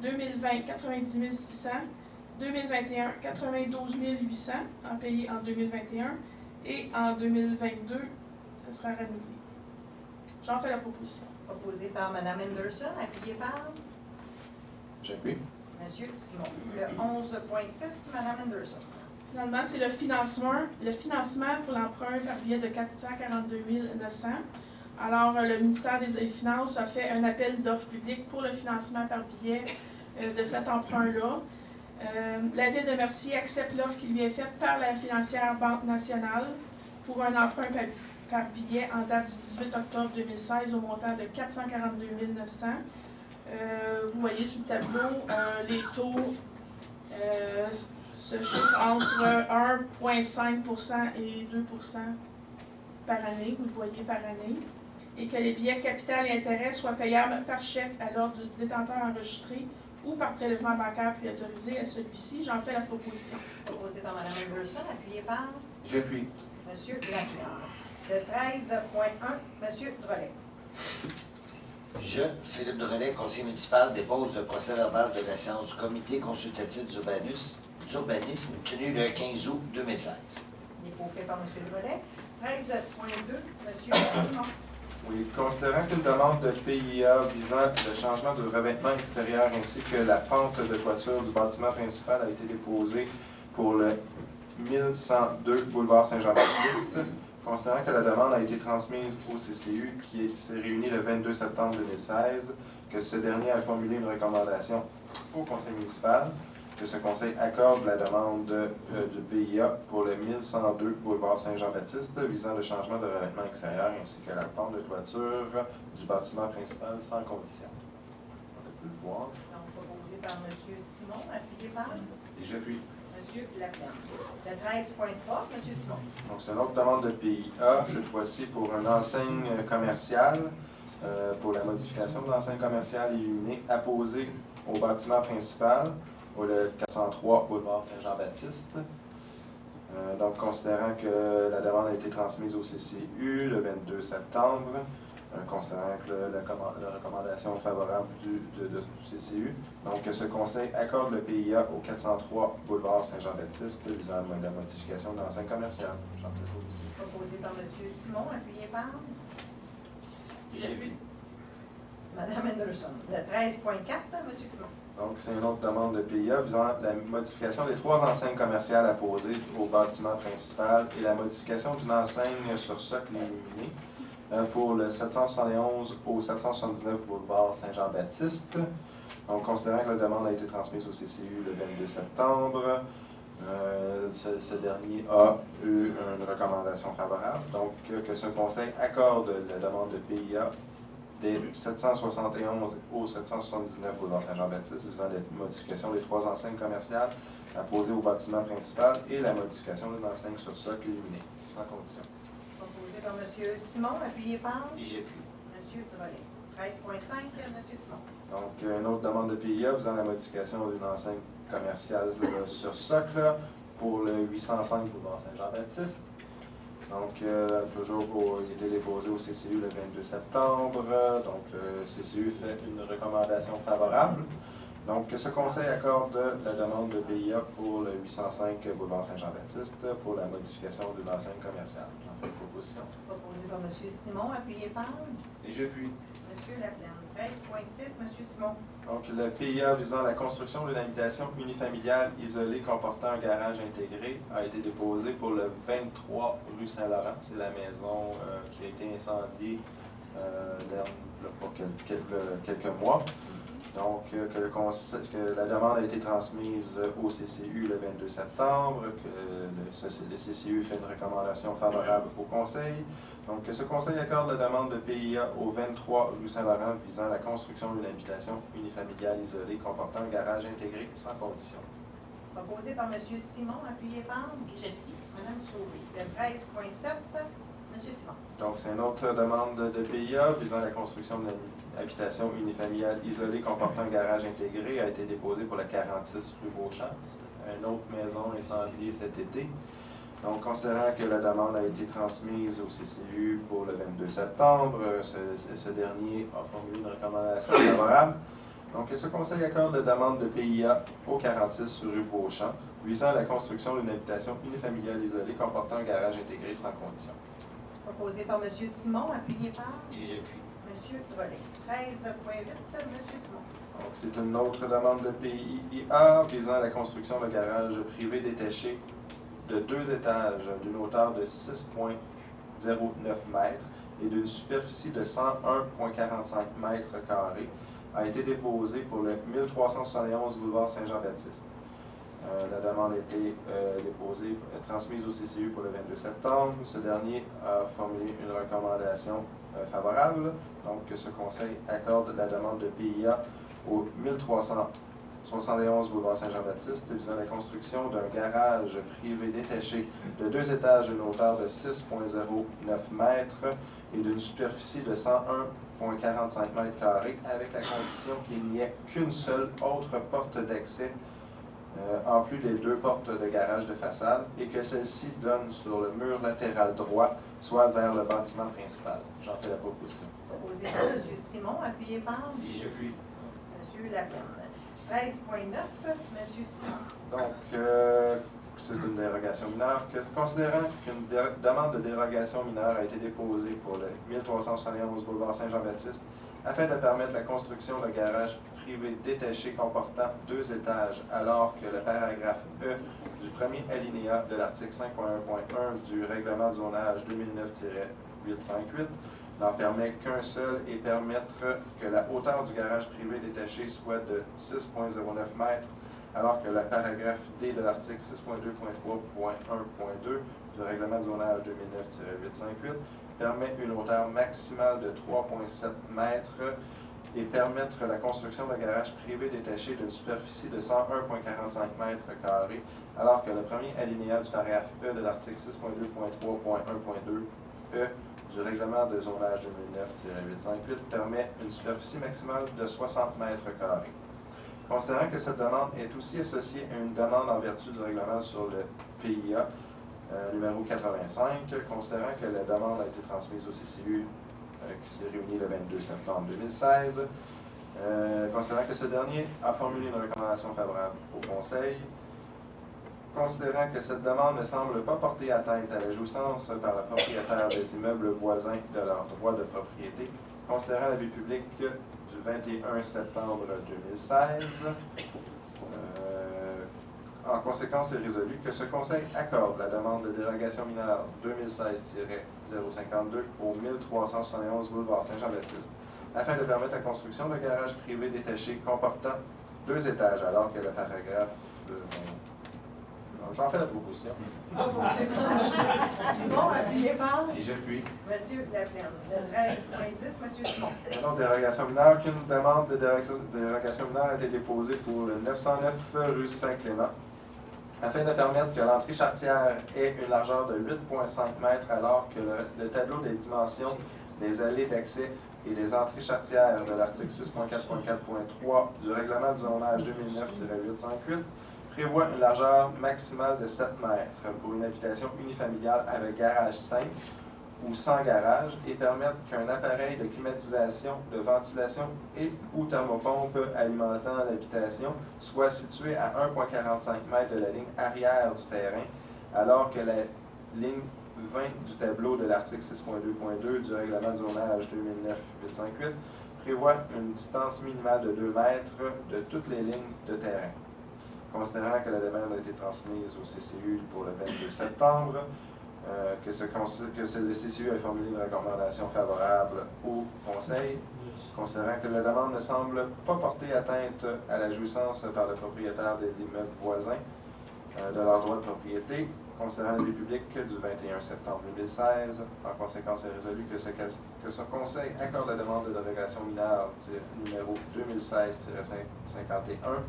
2020, 90 600, 2021, 92 800, en payé en 2021, et en 2022, ce sera renouvelé. J'en fais la proposition. Proposé par Mme Anderson, appuyé par J'appuie. M. Simon. Le 11.6, Mme Anderson. Finalement, c'est le financement pour l'emprunt par billet de 442 900. Alors, le ministère des Finances a fait un appel d'offres publiques pour le financement par billet de cet emprunt-là. La Ville de Mercier accepte l'offre qui lui est faite par la financière Banque nationale pour un emprunt par billet en date du 18 octobre 2016 au montant de 442 900. Vous voyez sur le tableau les taux se chiffre entre 1,5 et 2 par année, vous le voyez par année, et que les billets capital et intérêt soient payables par chèque à l'ordre du détenteur enregistré ou par prélèvement bancaire préautorisé à celui-ci. J'en fais la proposition. Proposé par Mme Anderson, appuyé par J'appuie. M. Lafleur. Le 13.1, M. Drolet. Je, Philippe Drolet, conseiller municipal, dépose le procès-verbal de la séance du comité consultatif d'urbanisme tenu le 15 août 2016. Dépôt fait par M. Drolet. 13.2, M. Simon. Oui, considérant qu'une demande de PIA visant le changement de revêtement extérieur ainsi que la pente de toiture du bâtiment principal a été déposée pour le 1102 boulevard Saint-Jean-Baptiste, considérant que la demande a été transmise au CCU qui s'est réuni le 22 septembre 2016, que ce dernier a formulé une recommandation au conseil municipal, que ce conseil accorde la demande du PIA pour le 1102 boulevard Saint-Jean-Baptiste visant le changement de revêtement extérieur ainsi que la pente de toiture du bâtiment principal sans condition. On peut le voir. Donc, proposé par M. Simon, appuyé par Et j'appuie. M. Lafleur. Le 13.3, M. Simon. Donc, c'est une autre demande de PIA, cette fois-ci pour une enseigne commerciale, pour la modification de l'enseigne commerciale illuminée apposée au bâtiment principal, le 403 boulevard Saint-Jean-Baptiste. Donc, considérant que la demande a été transmise au CCU le 22 septembre, considérant que la recommandation favorable du CCU, donc que ce conseil accorde le PIA au 403 boulevard Saint-Jean-Baptiste visant la modification de l'enseigne commerciale. J'en fais aussi. Proposé par M. Simon, appuyé par J'appuie. Mme Anderson. Le 13.4, M. Simon. Donc, c'est une autre demande de PIA visant la modification des 3 enseignes commerciales apposées au bâtiment principal et la modification d'une enseigne sur socle illuminé pour le 771 au 779 boulevard Saint-Jean-Baptiste. Donc, considérant que la demande a été transmise au CCU le 22 septembre, ce dernier a eu une recommandation favorable. Donc, que ce conseil accorde la demande de PIA des 771 au 779 boulevard Saint-Jean-Baptiste visant la modification des 3 enseignes commerciales apposées au bâtiment principal et la modification d'une enseigne sur socle illuminé, sans condition. Proposé par M. Simon, appuyé par Et j'appuie. M. Drolet. 13.5, M. Simon. Donc, une autre demande de PIA visant la modification d'une enseigne commerciale sur socle pour le 805 boulevard Saint-Jean-Baptiste. Donc, toujours il a été déposé au CCU le 22 septembre. Donc, le CCU fait une recommandation favorable. Donc, ce conseil accorde la demande de PIA pour le 805 boulevard Saint-Jean-Baptiste pour la modification d'une enseigne commerciale. J'en fais une proposition. Proposé par M. Simon, appuyé par Et j'appuie. M. Laplaine. 13.6, M. Simon. Donc, le PIA visant la construction d'une habitation unifamiliale isolée comportant un garage intégré a été déposé pour le 23 rue Saint-Laurent. C'est la maison qui a été incendiée il y a quelques mois. Donc, que la demande a été transmise au CCU le 22 septembre, que le CCU fait une recommandation favorable au Conseil. Donc, que ce Conseil accorde la demande de PIA au 23 rue Saint-Laurent visant la construction d'une habitation unifamiliale isolée comportant un garage intégré sans condition. Proposé par M. Simon, appuyé par Mme Sauvé. Le 13.7, M. Simon. Donc, c'est une autre demande de PIA visant la construction d'une habitation unifamiliale isolée comportant un garage intégré a été déposée pour le 46 rue Beauchamp. Une autre maison incendiée cet été. Donc, considérant que la demande a été transmise au CCU pour le 22 septembre, ce dernier a formulé une recommandation favorable. Donc, ce conseil accorde la demande de PIA au 46 rue Beauchamp visant la construction d'une habitation unifamiliale isolée comportant un garage intégré sans condition. Proposé par M. Simon, appuyé par Et j'appuie. M. Drolet. 13.8, M. Simon. Donc, c'est une autre demande de PIA visant la construction de garage privé détaché de 2 étages d'une hauteur de 6,09 mètres et d'une superficie de 101,45 mètres carrés a été déposée pour le 1371 boulevard Saint-Jean-Baptiste. La demande a été transmise au CCU pour le 22 septembre. Ce dernier a formulé une recommandation favorable. Donc, que ce conseil accorde la demande de PIA au 1371 71 boulevard Saint-Jean-Baptiste, visant la construction d'un garage privé détaché de 2 étages d'une hauteur de 6,09 mètres et d'une superficie de 101,45 mètres carrés, avec la condition qu'il n'y ait qu'une seule autre porte d'accès en plus des 2 portes de garage de façade, et que celle-ci donne sur le mur latéral droit, soit vers le bâtiment principal. J'en fais la proposition. Proposé par M. Simon, appuyé par J'appuie. M. Laplaine. 13.9, M. Simon. Donc, c'est une dérogation mineure. Considérant qu'une demande de dérogation mineure a été déposée pour le 1371 boulevard Saint-Jean-Baptiste afin de permettre la construction d'un garage privé détaché comportant 2 étages, alors que le paragraphe E du premier alinéa de l'article 5.1.1 du règlement de zonage 2009-858 n'en permet qu'un seul et permettre que la hauteur du garage privé détaché soit de 6,09 mètres, alors que le paragraphe D de l'article 6.2.3.1.2 du règlement de zonage 2009-858 permet une hauteur maximale de 3,7 mètres et permettre la construction d'un garage privé détaché d'une superficie de 101,45 mètres carrés, alors que le premier alinéa du paragraphe E de l'article 6.2.3.1.2 E du règlement de zonage 2009-858 permet une superficie maximale de 60 mètres carrés. Considérant que cette demande est aussi associée à une demande en vertu du règlement sur le PIA numéro 85, considérant que la demande a été transmise au CCU qui s'est réuni le 22 septembre 2016, considérant que ce dernier a formulé une recommandation favorable au Conseil, considérant que cette demande ne semble pas porter atteinte à la jouissance par le propriétaire des immeubles voisins de leurs droits de propriété, considérant l'avis public du 21 septembre 2016, en conséquence, est résolu que ce Conseil accorde la demande de dérogation mineure 2016-052 au 1371 boulevard Saint-Jean-Baptiste, afin de permettre la construction d'un garage privé détaché comportant 2 étages, alors que le paragraphe... J'en fais la proposition. Proposé par M. Simon, appuyé par Et j'appuie. M. Laplaine. 13.10, M. Simon. Non, dérogation mineure, qu'une demande de dérogation mineure a été déposée pour le 909 rue Saint-Clément, afin de permettre que l'entrée charretière ait une largeur de 8,5 mètres, alors que le tableau des dimensions des allées d'accès et des entrées charretières de l'article 6.4.4.3 du règlement du zonage 2009-858 prévoit une largeur maximale de 7 mètres pour une habitation unifamiliale avec garage simple ou sans garage, et permettre qu'un appareil de climatisation, de ventilation et ou thermopompe alimentant l'habitation soit situé à 1,45 m de la ligne arrière du terrain, alors que la ligne 20 du tableau de l'article 6.2.2 du règlement de zonage 2009-858 prévoit une distance minimale de 2 mètres de toutes les lignes de terrain. Considérant que la demande a été transmise au CCU pour le 22 septembre, que le CCU a formulé une recommandation favorable au Conseil, considérant que la demande ne semble pas porter atteinte à la jouissance par le propriétaire de l'immeuble voisin de leur droit de propriété, considérant l'avis public du 21 septembre 2016, en conséquence est résolu que ce Conseil accorde la demande de dérogation mineure numéro 2016-51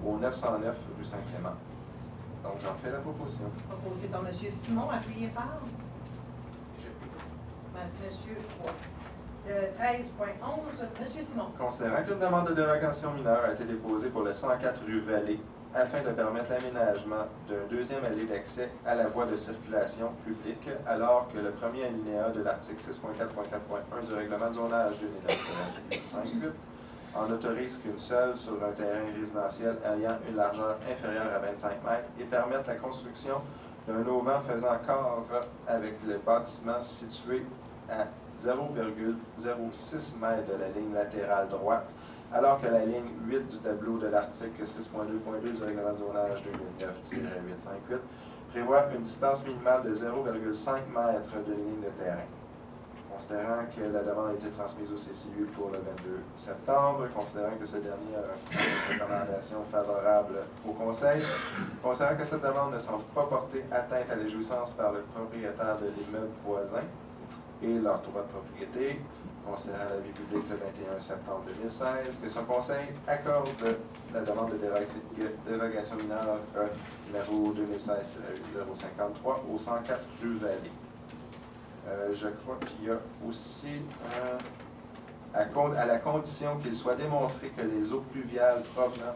au 909 rue Saint-Clément. Donc, j'en fais la proposition. Proposé par M. Simon, appuyé par M. Roy. Le 13.11, M. Simon. Considérant qu'une demande de dérogation mineure a été déposée pour le 104 rue Vallée afin de permettre l'aménagement d'un deuxième allée d'accès à la voie de circulation publique, alors que le premier alinéa de l'article 6.4.4.1 du règlement de zonage 2009-858 en autorise qu'une seule sur un terrain résidentiel ayant une largeur inférieure à 25 mètres et permettre la construction d'un auvent faisant corps avec le bâtiment situé à 0,06 m de la ligne latérale droite, alors que la ligne 8 du tableau de l'article 6.2.2 du règlement de zonage 2009-858 prévoit une distance minimale de 0,5 m de ligne de terrain. Considérant que la demande a été transmise au CCU pour le 22 septembre, considérant que ce dernier a fait une recommandation favorable au Conseil, considérant que cette demande ne semble pas porter atteinte à la jouissance par le propriétaire de l'immeuble voisin et leur droit de propriété, considérant la vie publique le 21 septembre 2016, que ce Conseil accorde la demande de dérogation mineure numéro 2016-053 au 104 rue Vallée. Je crois qu'il y a aussi, à la condition qu'il soit démontré que les eaux pluviales provenant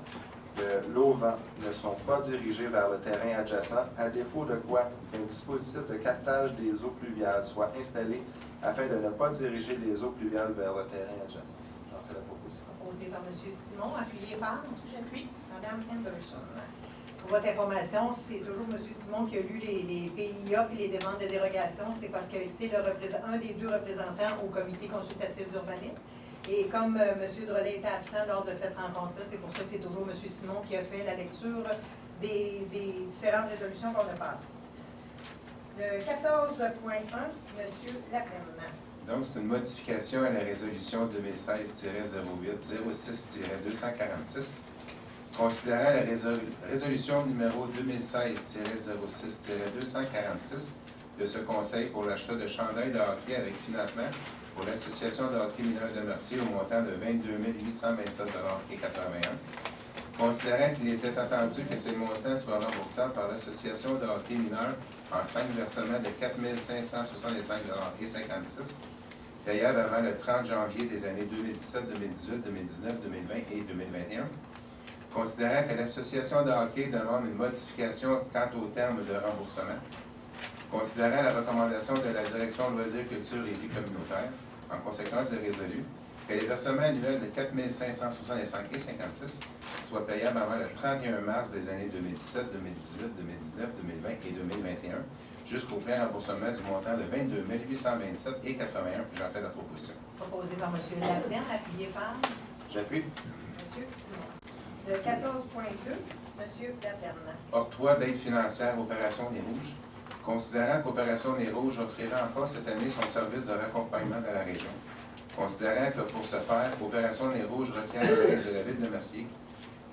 de l'Auvent ne sont pas dirigées vers le terrain adjacent, à défaut de quoi un dispositif de captage des eaux pluviales soit installé afin de ne pas diriger les eaux pluviales vers le terrain adjacent. J'en fais la proposition. Proposé par M. Simon, appuyé par J'appuie. Mme Henderson. Pour votre information, c'est toujours M. Simon qui a lu les PIA et les demandes de dérogation. C'est parce que c'est un des deux représentants au comité consultatif d'urbanisme. Et comme M. Drolet était absent lors de cette rencontre-là, c'est pour ça que c'est toujours M. Simon qui a fait la lecture des différentes résolutions qu'on a passées. Le 14.1, M. Laplaine. Donc, c'est une modification à la résolution 2016-08-06-246, considérant la résolution numéro 2016-06-246 de ce Conseil pour l'achat de chandails de hockey avec financement pour l'Association de hockey mineur de Mercier au montant de 22 827,81 $, considérant qu'il était attendu que ces montants soient remboursables par l'Association de hockey mineur en 5 versements de 4 565,56 $, payables avant le 30 janvier des années 2017, 2018, 2019, 2020 et 2021, considérant que l'Association de hockey demande une modification quant au terme de remboursement, considérant la recommandation de la Direction de loisirs, culture et vie communautaire, en conséquence est résolu que les versements annuels de 4 565,56 $ soient payables avant le 31 mars des années 2017, 2018, 2019, 2020 et 2021, jusqu'au plein remboursement du montant de 22 827,81 $. J'en fais la proposition. Proposé par M. Laplaine, appuyé par J'appuie. M. Simon. Le 14.2, M. Laplaine. Octroi d'aide financière Opération Nez Rouge. Considérant qu'Opération Nez Rouge offrira encore cette année son service de raccompagnement dans la région. Considérant que pour ce faire, Opération Nez Rouge requiert l'aide de la Ville de Mercier.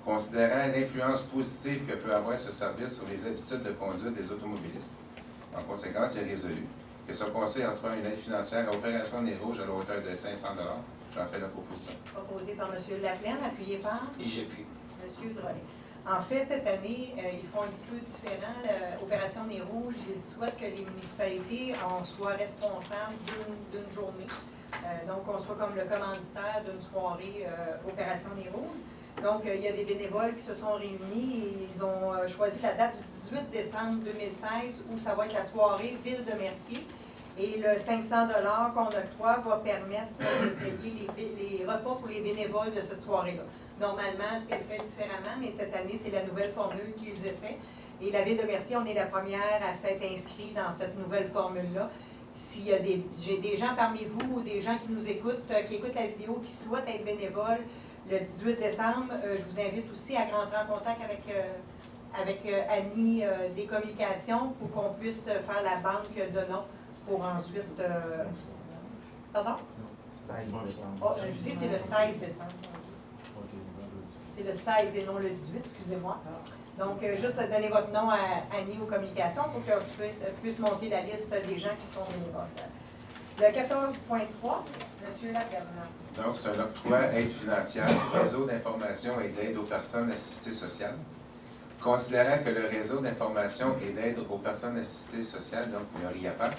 Considérant l'influence positive que peut avoir ce service sur les habitudes de conduite des automobilistes. En conséquence, il est résolu que ce Conseil octroie une aide financière à Opération Nez Rouge à la hauteur de 500 $. J'en fais la proposition. Proposé par M. Laplaine, appuyé par Et j'appuie. M. Drolet. En fait, cette année, ils font un petit peu différent. L'Opération Nez Rouge, ils souhaitent que les municipalités en soient responsables d'une journée. Donc, on soit comme le commanditaire d'une soirée Opération Nez Rouge. Donc, il y a des bénévoles qui se sont réunis et ils ont choisi la date du 18 décembre 2016 où ça va être la soirée Ville de Mercier. Et le 500 $ qu'on octroie va permettre de payer les repas pour les bénévoles de cette soirée-là. Normalement, c'est fait différemment, mais cette année, c'est la nouvelle formule qu'ils essaient. Et la Ville de Mercier, on est la première à s'être inscrit dans cette nouvelle formule-là. S'il y a j'ai des gens parmi vous ou des gens qui nous écoutent, qui écoutent la vidéo, qui souhaitent être bénévoles le 18 décembre, je vous invite aussi à rentrer en contact avec Annie des communications pour qu'on puisse faire la banque de noms pour ensuite... Pardon? Oh, je sais, c'est le 16 décembre. C'est le 16 et non le 18, excusez-moi. Donc, juste donner votre nom à Annie aux communications pour qu'on puisse monter la liste des gens qui seront bénévoles. Le 14.3, M. Laplaine. Donc, c'est un octroi aide financière, réseau d'information et d'aide aux personnes assistées sociales. Considérant que le réseau d'information et d'aide aux personnes assistées sociales, donc le RIAPA,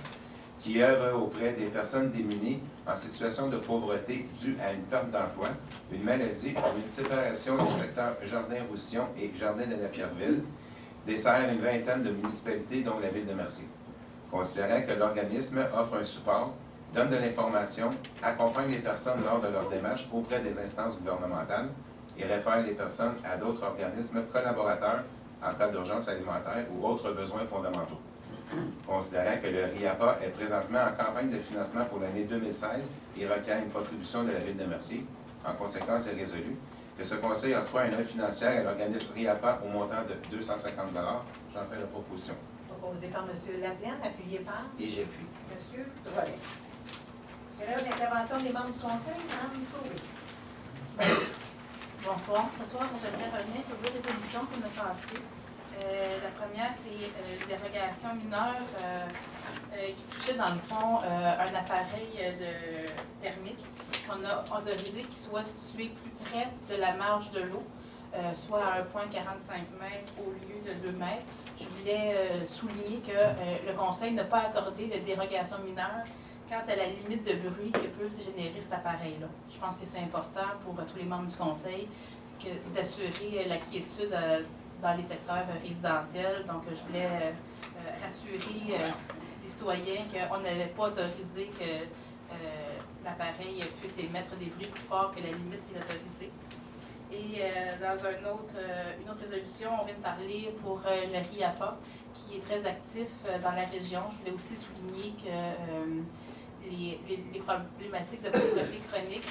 qui œuvre auprès des personnes démunies en situation de pauvreté due à une perte d'emploi, une maladie ou une séparation des secteurs Jardin-Roussillon et Jardin de la Pierreville, dessert une vingtaine de municipalités, dont la Ville de Mercier. Considérant que l'organisme offre un support, donne de l'information, accompagne les personnes lors de leur démarche auprès des instances gouvernementales et réfère les personnes à d'autres organismes collaborateurs en cas d'urgence alimentaire ou autres besoins fondamentaux. Considérant que le RIAPA est présentement en campagne de financement pour l'année 2016 et requiert une contribution de la Ville de Mercier, en conséquence, est résolu que ce Conseil octroie une aide financière à l'organisme RIAPA au montant de 250 $. J'en fais la proposition. Proposé par M. Laplaine, appuyé par Et j'appuie. M. Drolet. Période d'intervention des membres du Conseil, Mme Sauvé. Bonsoir. Ce soir, j'aimerais revenir sur deux résolutions qu'on a passées. La première, c'est dérogation mineure qui touchait dans le fond un appareil thermique qu'on a autorisé qui soit situé plus près de la marge de l'eau, soit à 1,45 m au lieu de 2 mètres. Je voulais souligner que le Conseil n'a pas accordé de dérogation mineure quant à la limite de bruit que peut se générer cet appareil-là. Je pense que c'est important pour tous les membres du Conseil d'assurer la quiétude dans les secteurs résidentiels. Donc, je voulais rassurer les citoyens qu'on n'avait pas autorisé que l'appareil puisse émettre des bruits plus forts que la limite qui est autorisée. Et dans une autre résolution, on vient de parler pour le RIAPA, qui est très actif dans la région. Je voulais aussi souligner que les problématiques de pauvreté chronique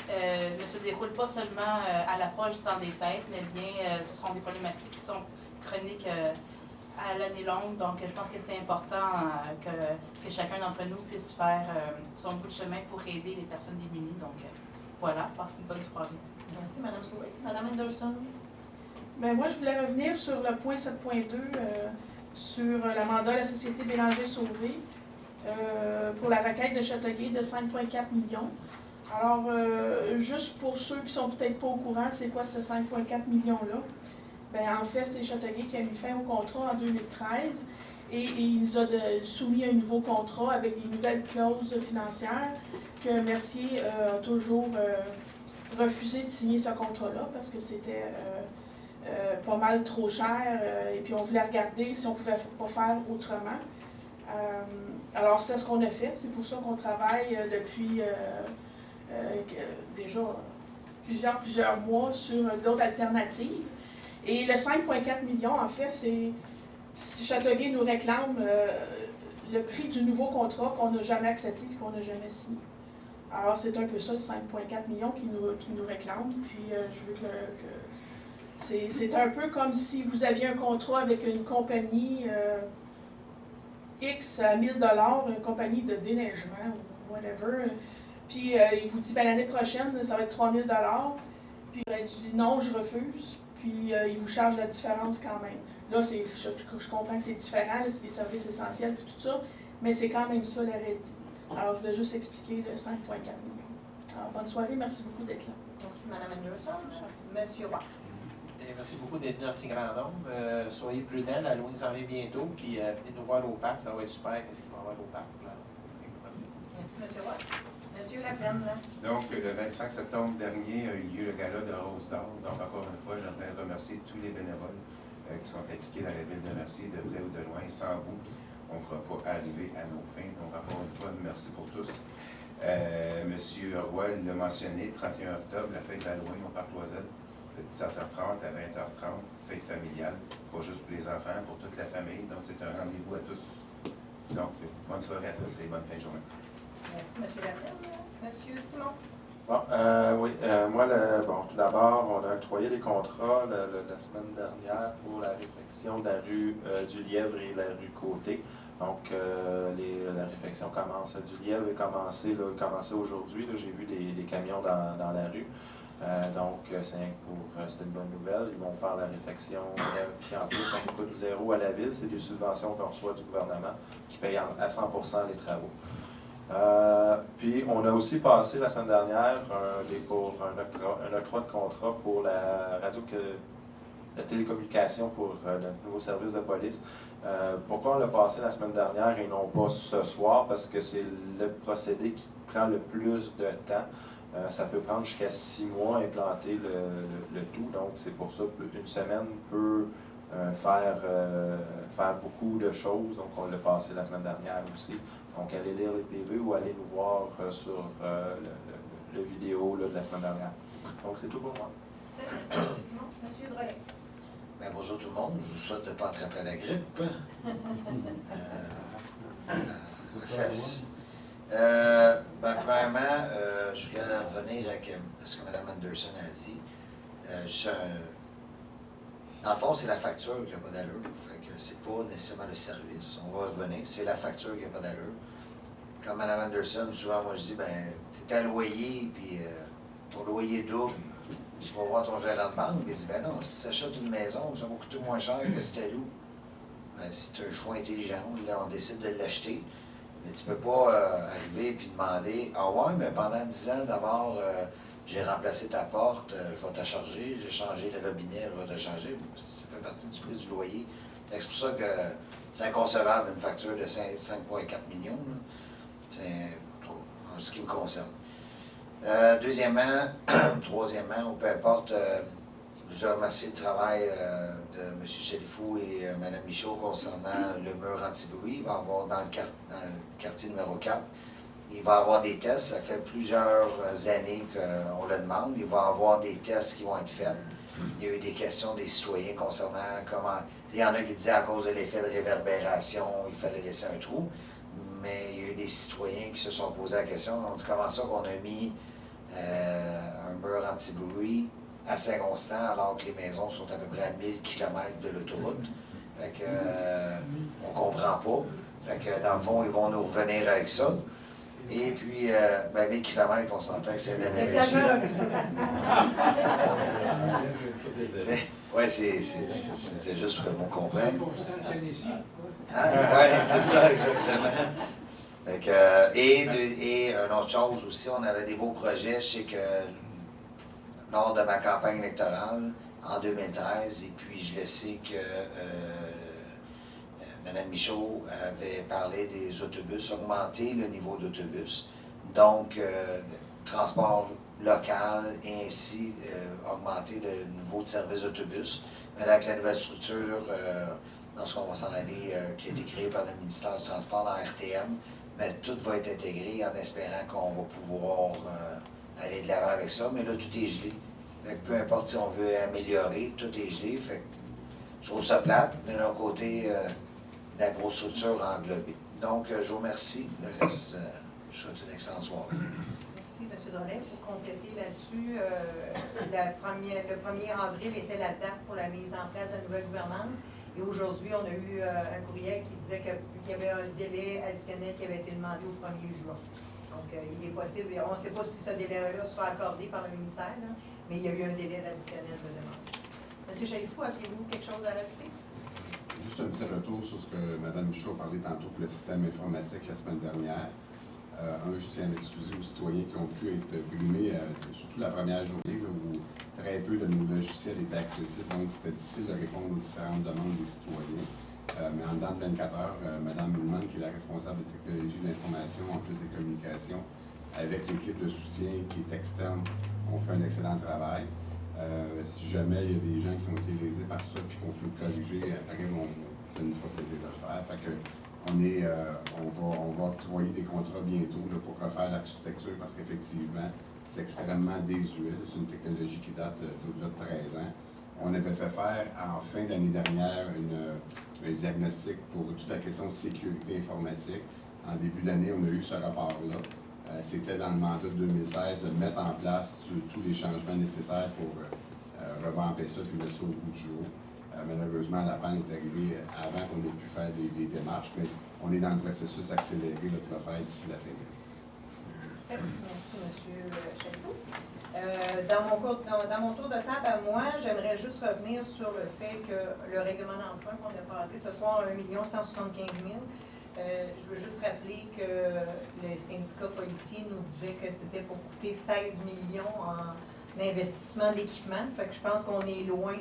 ne se déroulent pas seulement à l'approche du temps des fêtes, mais bien ce sont des problématiques qui sont chroniques à l'année longue. Donc, je pense que c'est important que chacun d'entre nous puisse faire son bout de chemin pour aider les personnes démunies. Donc, voilà, passez une bonne soirée. Merci, Mme Sauvé. Mme Anderson. Bien, moi, je voulais revenir sur le point 7.2, sur l'amenda de la Société Bélanger-Sauvé pour la requête de Châteauguay de 5,4 millions. Alors, juste pour ceux qui ne sont peut-être pas au courant, c'est quoi ce 5,4 millions-là? Bien, en fait, c'est Châteauguay qui a mis fin au contrat en 2013 et il nous a soumis un nouveau contrat avec des nouvelles clauses financières que Mercier a toujours refusé de signer ce contrat-là parce que c'était pas mal trop cher et puis on voulait regarder si on ne pouvait pas faire autrement. Alors, c'est ce qu'on a fait. C'est pour ça qu'on travaille depuis déjà plusieurs mois sur d'autres alternatives. Et le 5,4 millions, en fait, c'est si Châteauguay nous réclame le prix du nouveau contrat qu'on n'a jamais accepté et qu'on n'a jamais signé. Alors, c'est un peu ça, le 5,4 millions qui nous réclame. Puis, je veux que c'est un peu comme si vous aviez un contrat avec une compagnie X à 1 000 $, une compagnie de déneigement ou whatever. Puis, il vous dit, ben, l'année prochaine, ça va être 3 000 $. Puis, il dit, non, je refuse. Puis, il vous charge la différence quand même. Là, je comprends que c'est différent, c'est des services essentiels et tout ça, mais c'est quand même ça la réalité. Alors, je vais juste expliquer le 5,4 millions. Alors, bonne soirée, merci beaucoup d'être là. Merci, Mme Anderson. Monsieur Roy. Merci beaucoup d'être venu en si grand nombre. Soyez prudents, l'Halloween s'en vient bientôt, puis venez nous voir au parc, ça va être super. Qu'est-ce qu'il va y avoir au parc? Merci. Merci, Monsieur Roy. Monsieur Laplaine. Donc, le 25 septembre dernier a eu lieu le gala de Rose d'Or. Donc, encore une fois, j'aimerais remercier tous les bénévoles qui sont impliqués dans la ville de Mercier, de près ou de loin. Sans vous, on ne pourra pas arriver à nos fins. Donc, encore une fois, merci pour tous. Monsieur Roy l'a mentionné, 31 octobre, la fête d'Halloween au Parc Loisel, de 17h30 à 20h30, fête familiale, pas juste pour les enfants, pour toute la famille. Donc, c'est un rendez-vous à tous. Donc, bonne soirée à tous et bonne fin de journée. Merci, M. Laplaine. Monsieur Simon. Bon, oui, moi, tout d'abord, on a octroyé les contrats la semaine dernière pour la réfection de la rue du Lièvre et la rue Côté. Donc, la réfection commence. Du Lièvre est commencé aujourd'hui. J'ai vu des camions dans la rue. Donc, c'est une bonne nouvelle. Ils vont faire la réfection. Puis en plus, ça ne coûte zéro à la ville. C'est des subventions qu'on reçoit du gouvernement qui payent à 100% les travaux. Puis, on a aussi passé la semaine dernière un octroi de contrat pour la télécommunication pour le nouveau service de police. Pourquoi on l'a passé la semaine dernière et non pas ce soir? Parce que c'est le procédé qui prend le plus de temps. Ça peut prendre jusqu'à 6 mois à implanter le tout. Donc, c'est pour ça qu'une semaine peut faire beaucoup de choses. Donc, on l'a passé la semaine dernière aussi. Donc, allez lire les PV ou allez nous voir sur le vidéo de la semaine dernière. Donc, c'est tout pour moi. Merci, M. Simon. M. Drolet. Bien, bonjour tout le monde. Je vous souhaite de ne pas attraper la grippe. La fesse. Premièrement, je voulais revenir à ce que Mme Anderson a dit. Dans le fond, c'est la facture qui n'a pas d'allure. C'est pas nécessairement le service. On va revenir. C'est la facture qui n'a pas d'allure. Comme Mme Anderson, souvent, moi, je dis, ben, tu es à loyer, puis ton loyer double. Tu vas voir ton gérant de banque, et il dit, ben non, si tu achètes une maison, ça va coûter moins cher que si tu loues. c'est un choix intelligent. Là, on décide de l'acheter. Mais tu ne peux pas arriver et demander « Ah ouais, mais pendant 10 ans, d'abord, j'ai remplacé ta porte, je vais te charger, j'ai changé le robinet, je vais te changer. » Ça fait partie du prix du loyer. C'est pour ça que c'est inconcevable une facture de 5,4 millions. C'est en ce qui me concerne. Deuxièmement, troisièmement, ou peu importe, je remercie le travail de M. Chalifou et Mme Michaud concernant le mur anti-bruit. Il va y avoir dans le quartier numéro 4, il va y avoir des tests. Ça fait plusieurs années qu'on le demande. Il va y avoir des tests qui vont être faits. Il y a eu des questions des citoyens concernant comment... Il y en a qui disaient à cause de l'effet de réverbération, il fallait laisser un trou. Mais il y a eu des citoyens qui se sont posé la question. On dit comment ça qu'on a mis un mur anti-bruit à Saint-Constant, alors que les maisons sont à peu près à 1000 km de l'autoroute. Fait que, on comprend pas. Fait que, dans le fond, ils vont nous revenir avec ça. Et puis, 1000 km, on s'entend que c'est une énergie. Oui, c'était juste pour qu'on comprenne. Oui, c'est ça, exactement. Fait que, et une autre chose aussi, on avait des beaux projets. Je sais que lors de ma campagne électorale en 2013, et puis je le sais que Mme Michaud avait parlé des autobus, augmenter le niveau d'autobus, donc transport local et ainsi augmenter le niveau de service d'autobus. Mais là, avec la nouvelle structure, lorsqu'on va s'en aller, qui a été créée par le ministère du Transport dans RTM, mais tout va être intégré en espérant qu'on va pouvoir aller de l'avant avec ça. Mais là, tout est gelé. Fait que peu importe si on veut améliorer, tout est gelé. Fait que je trouve ça plate, mais d'un côté, la grosse structure englobée. Donc, je vous remercie. Le reste, je souhaite une excellente soirée. Merci, M. Drolet. Pour compléter là-dessus, le 1er avril était la date pour la mise en place de la nouvelle gouvernance. Et aujourd'hui, on a eu un courriel qui disait qu'il y avait un délai additionnel qui avait été demandé au 1er juin. Donc, il est possible, on ne sait pas si ce délai-là soit accordé par le ministère, là, mais il y a eu un délai additionnel de demande. M. Chalifou, aviez-vous quelque chose à rajouter? Juste un petit retour sur ce que Mme Michaud a parlé tantôt pour le système informatique la semaine dernière. Je tiens à m'excuser aux citoyens qui ont pu être brumés, surtout la première journée, là, où très peu de nos logiciels étaient accessibles, donc c'était difficile de répondre aux différentes demandes des citoyens. Mais en dedans de 24 heures, Mme Moulman, qui est la responsable de technologie de l'information en plus des communications, avec l'équipe de soutien qui est externe, on fait un excellent travail. Si jamais il y a des gens qui ont été lésés par ça et qu'on peut le corriger, après, ça nous fera plaisir de le faire. Fait que, on va octroyer des contrats bientôt là, pour refaire l'architecture parce qu'effectivement, c'est extrêmement désuet. C'est une technologie qui date d'au-delà de 13 ans. On avait fait faire en fin d'année dernière un diagnostic pour toute la question de sécurité informatique. En début d'année, on a eu ce rapport-là. C'était dans le mandat de 2016 de mettre en place tous les changements nécessaires pour revamper ça et mettre ça au bout du jour. Malheureusement, la panne est arrivée avant qu'on ait pu faire des démarches, mais on est dans le processus accéléré là, pour le faire d'ici la fin de l'année. Merci, M. Chalifou. Dans mon tour de table à moi, j'aimerais juste revenir sur le fait que le règlement d'emprunt qu'on a passé ce soir, 1 175 000 je veux juste rappeler que les syndicats policiers nous disaient que c'était pour coûter 16 millions en investissement d'équipement. Fait que je pense qu'on est loin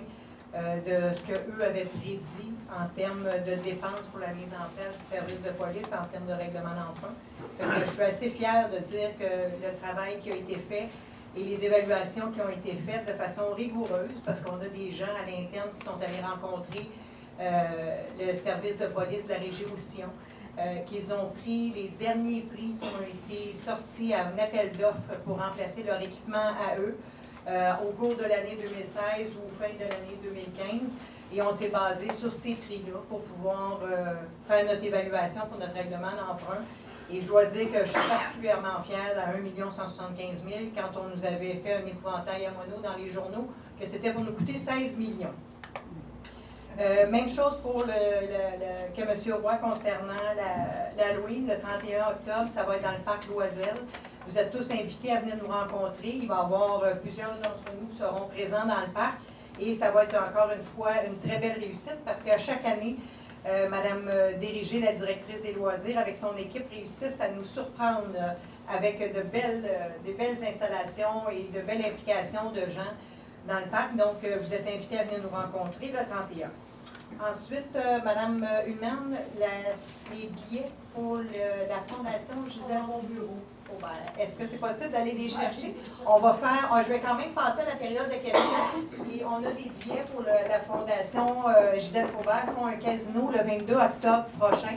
de ce qu'eux avaient prédit en termes de dépenses pour la mise en place du service de police en termes de règlement d'emprunt. Je suis assez fière de dire que le travail qui a été fait et les évaluations qui ont été faites de façon rigoureuse, parce qu'on a des gens à l'interne qui sont allés rencontrer le service de police de la Régie-Roussillon, qu'ils ont pris les derniers prix qui ont été sortis à un appel d'offres pour remplacer leur équipement à eux au cours de l'année 2016 ou fin de l'année 2015. Et on s'est basé sur ces prix-là pour pouvoir faire notre évaluation pour notre règlement d'emprunt. Et je dois dire que je suis particulièrement fière à 1 175 000 quand on nous avait fait un épouvantail à mono dans les journaux, que c'était pour nous coûter 16 millions. Même chose pour que M. Roy concernant l'Halloween, le 31 octobre, ça va être dans le parc Loisel. Vous êtes tous invités à venir nous rencontrer. Il va y avoir plusieurs d'entre nous qui seront présents dans le parc. Et ça va être encore une fois une très belle réussite parce qu'à chaque année, Madame Dérigé, la directrice des loisirs, avec son équipe, réussissent à nous surprendre avec des belles installations et de belles implications de gens dans le parc. Donc, vous êtes invités à venir nous rencontrer le 31. Ensuite, Madame Humaine, les billets pour la Fondation Gisèle Bureau. Est-ce que c'est possible d'aller les chercher? Je vais quand même passer à la période de questions. Et on a des billets pour la Fondation Gisèle Faubert qui font un casino le 22 octobre prochain.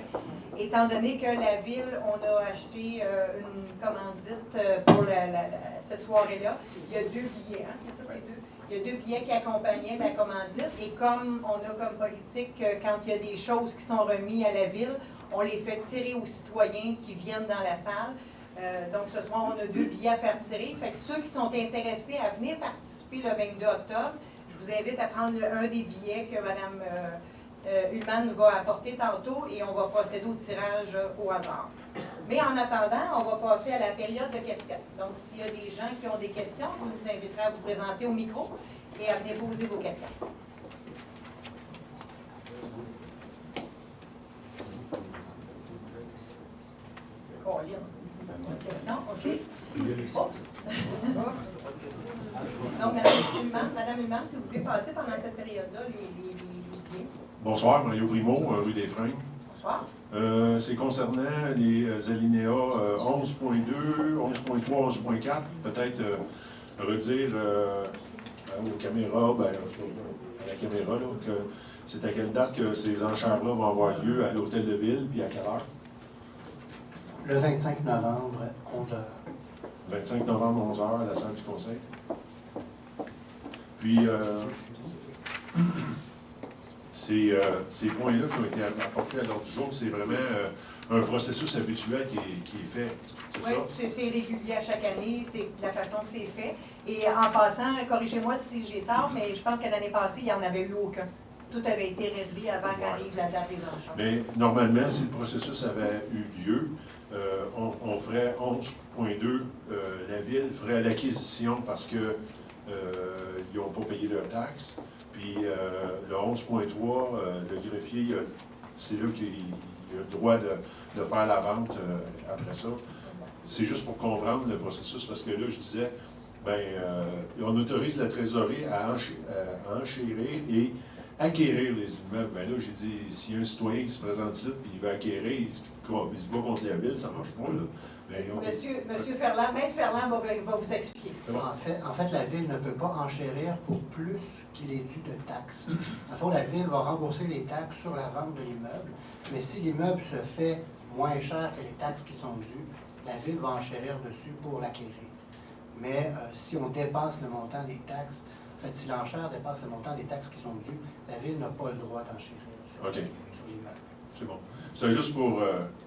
Étant donné que la ville, on a acheté une commandite pour cette soirée-là, il y a 2 billets, hein? C'est ça, c'est 2? Il y a 2 billets qui accompagnaient la commandite. Et comme on a comme politique, quand il y a des choses qui sont remises à la ville, on les fait tirer aux citoyens qui viennent dans la salle. Donc, ce soir, on a 2 billets à faire tirer. Fait que ceux qui sont intéressés à venir participer le 22 octobre, je vous invite à prendre un des billets que Mme Ullmann nous va apporter tantôt et on va procéder au tirage au hasard. Mais en attendant, on va passer à la période de questions. Donc, s'il y a des gens qui ont des questions, je vous inviterai à vous présenter au micro et à venir poser vos questions. Question, OK. Oups. Donc, Madame Humaine, si vous pouvez passer pendant cette période-là les billets. Bonsoir, Mario Primo, rue des Freins. Bonsoir. C'est concernant les alinéas 11.2, 11.3, 11.4. Peut-être redire aux caméras, à la caméra, là, que c'est à quelle date que ces enchères-là vont avoir lieu à l'hôtel de ville, puis à quelle heure? Le 25 novembre, 11h. 25 novembre, 11h, à la salle du Conseil. Puis, ces points-là qui ont été apportés à l'ordre du jour, c'est vraiment un processus habituel qui est fait. C'est ça? Oui, c'est régulier à chaque année, c'est la façon que c'est fait. Et en passant, corrigez-moi si j'ai tort, mais je pense que l'année passée, il n'y en avait eu aucun. Tout avait été réglé avant qu'arrive la date des enchères. Mais normalement, si le processus avait eu lieu, on ferait 11.2, la ville ferait l'acquisition parce que ils n'ont pas payé leurs taxes. Puis le 11.3, le greffier, c'est là qu'il a le droit de faire la vente après ça. C'est juste pour comprendre le processus, parce que là, je disais, on autorise la trésorerie à enchérir et acquérir les immeubles. Ben là, j'ai dit, s'il y a un citoyen qui se présente ici et il veut acquérir, il se bat contre la ville, ça ne marche pas, là. Monsieur Ferland, Maître Ferland va vous expliquer. Bon. En fait, la ville ne peut pas enchérir pour plus qu'il est dû de taxes. En fait, la ville va rembourser les taxes sur la vente de l'immeuble, mais si l'immeuble se fait moins cher que les taxes qui sont dues, la ville va enchérir dessus pour l'acquérir. Mais si on dépasse le montant des taxes, en fait, si l'enchère dépasse le montant des taxes qui sont dues, la ville n'a pas le droit d'enchérir sur l'immeuble. C'est bon. C'est juste pour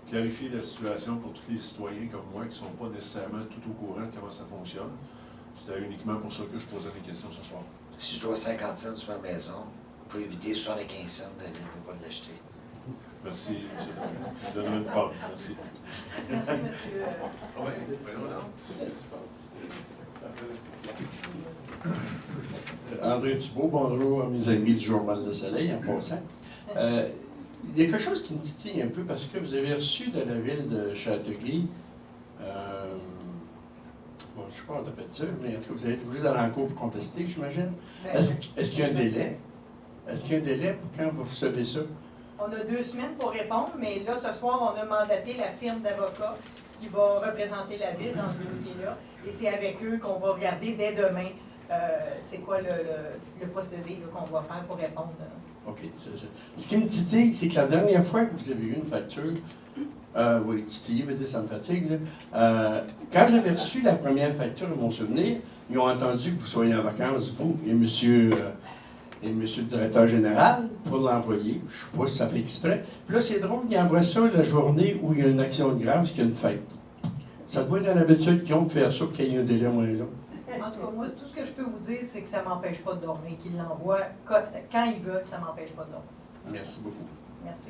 clarifier la situation pour tous les citoyens comme moi qui ne sont pas nécessairement tout au courant de comment ça fonctionne. C'était uniquement pour ça que je posais des questions ce soir. Si je dois 50 cents sur ma maison, vous pouvez éviter 75 cents, la ville ne peut pas l'acheter. Merci. Je donne une part. Merci. Merci, monsieur. André Thibault, bonjour à mes amis du Journal de Soleil, en passant. Il y a quelque chose qui me titille un peu parce que vous avez reçu de la ville de Châteauguay, je ne sais pas, on appelle ça, mais en tout cas, vous avez été obligé d'aller en cours pour contester, j'imagine. Est-ce qu'il y a un délai? Est-ce qu'il y a un délai pour quand vous recevez ça? On a 2 semaines pour répondre, mais là, ce soir, on a mandaté la firme d'avocats qui va représenter la ville dans ce dossier-là. Et c'est avec eux qu'on va regarder dès demain c'est quoi le procédé qu'on va faire pour répondre. OK. Ce qui me titille, c'est que la dernière fois que vous avez eu une facture, oui, titiller veut dire ça me fatigue, là. Quand j'avais reçu la première facture, à mon souvenir, ils ont entendu que vous soyez en vacances, vous et monsieur le directeur général, pour l'envoyer. Je ne sais pas si ça fait exprès. Puis là, c'est drôle, ils envoient ça la journée où il y a une action de grâce, qu'il y a une fête. Ça doit être une habitude qu'ils ont de faire ça pour qu'il y ait un délai moins long. En tout cas, moi, tout ce que je peux vous dire, c'est que ça ne m'empêche pas de dormir. Qu'ils l'envoient quand ils veulent, ça ne m'empêche pas de dormir. Merci beaucoup. Merci.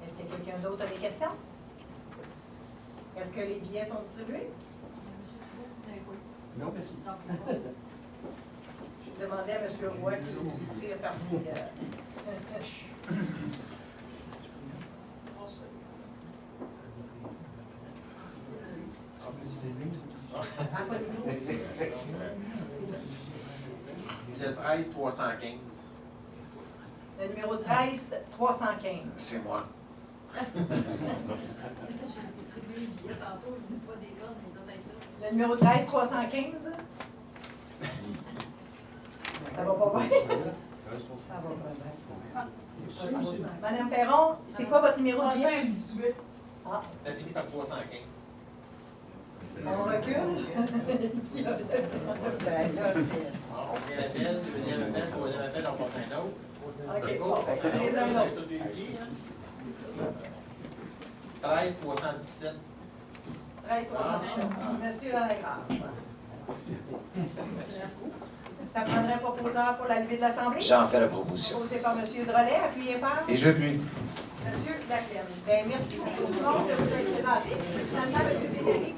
Est-ce que quelqu'un d'autre a des questions? Est-ce que les billets sont distribués? Non, merci. Demandez à M. Roy qui tire parmi... Le 13 315. Le numéro 13 315. C'est moi. Le numéro 13 315. Ça va pas bien? Ça va pas bien. Madame Perron, c'est quoi votre numéro de billet? 18. Ah, Ça finit par 315. on recule? Ben là, c'est... Premier appel, deuxième appel, troisième appel, on passe à un autre. OK, bon, fait que c'est les uns et l'autre. Tout vérifié, hein? 13 317. 13 317. Monsieur dans la grâce. Ça prendrait proposeur pour la levée de l'Assemblée? J'en fais la proposition. Proposé par M. Drolet, appuyé par Et je puis. M. Laclène. Bien, merci beaucoup tout le monde de vous être présenté. Finalement, M. Dédéry,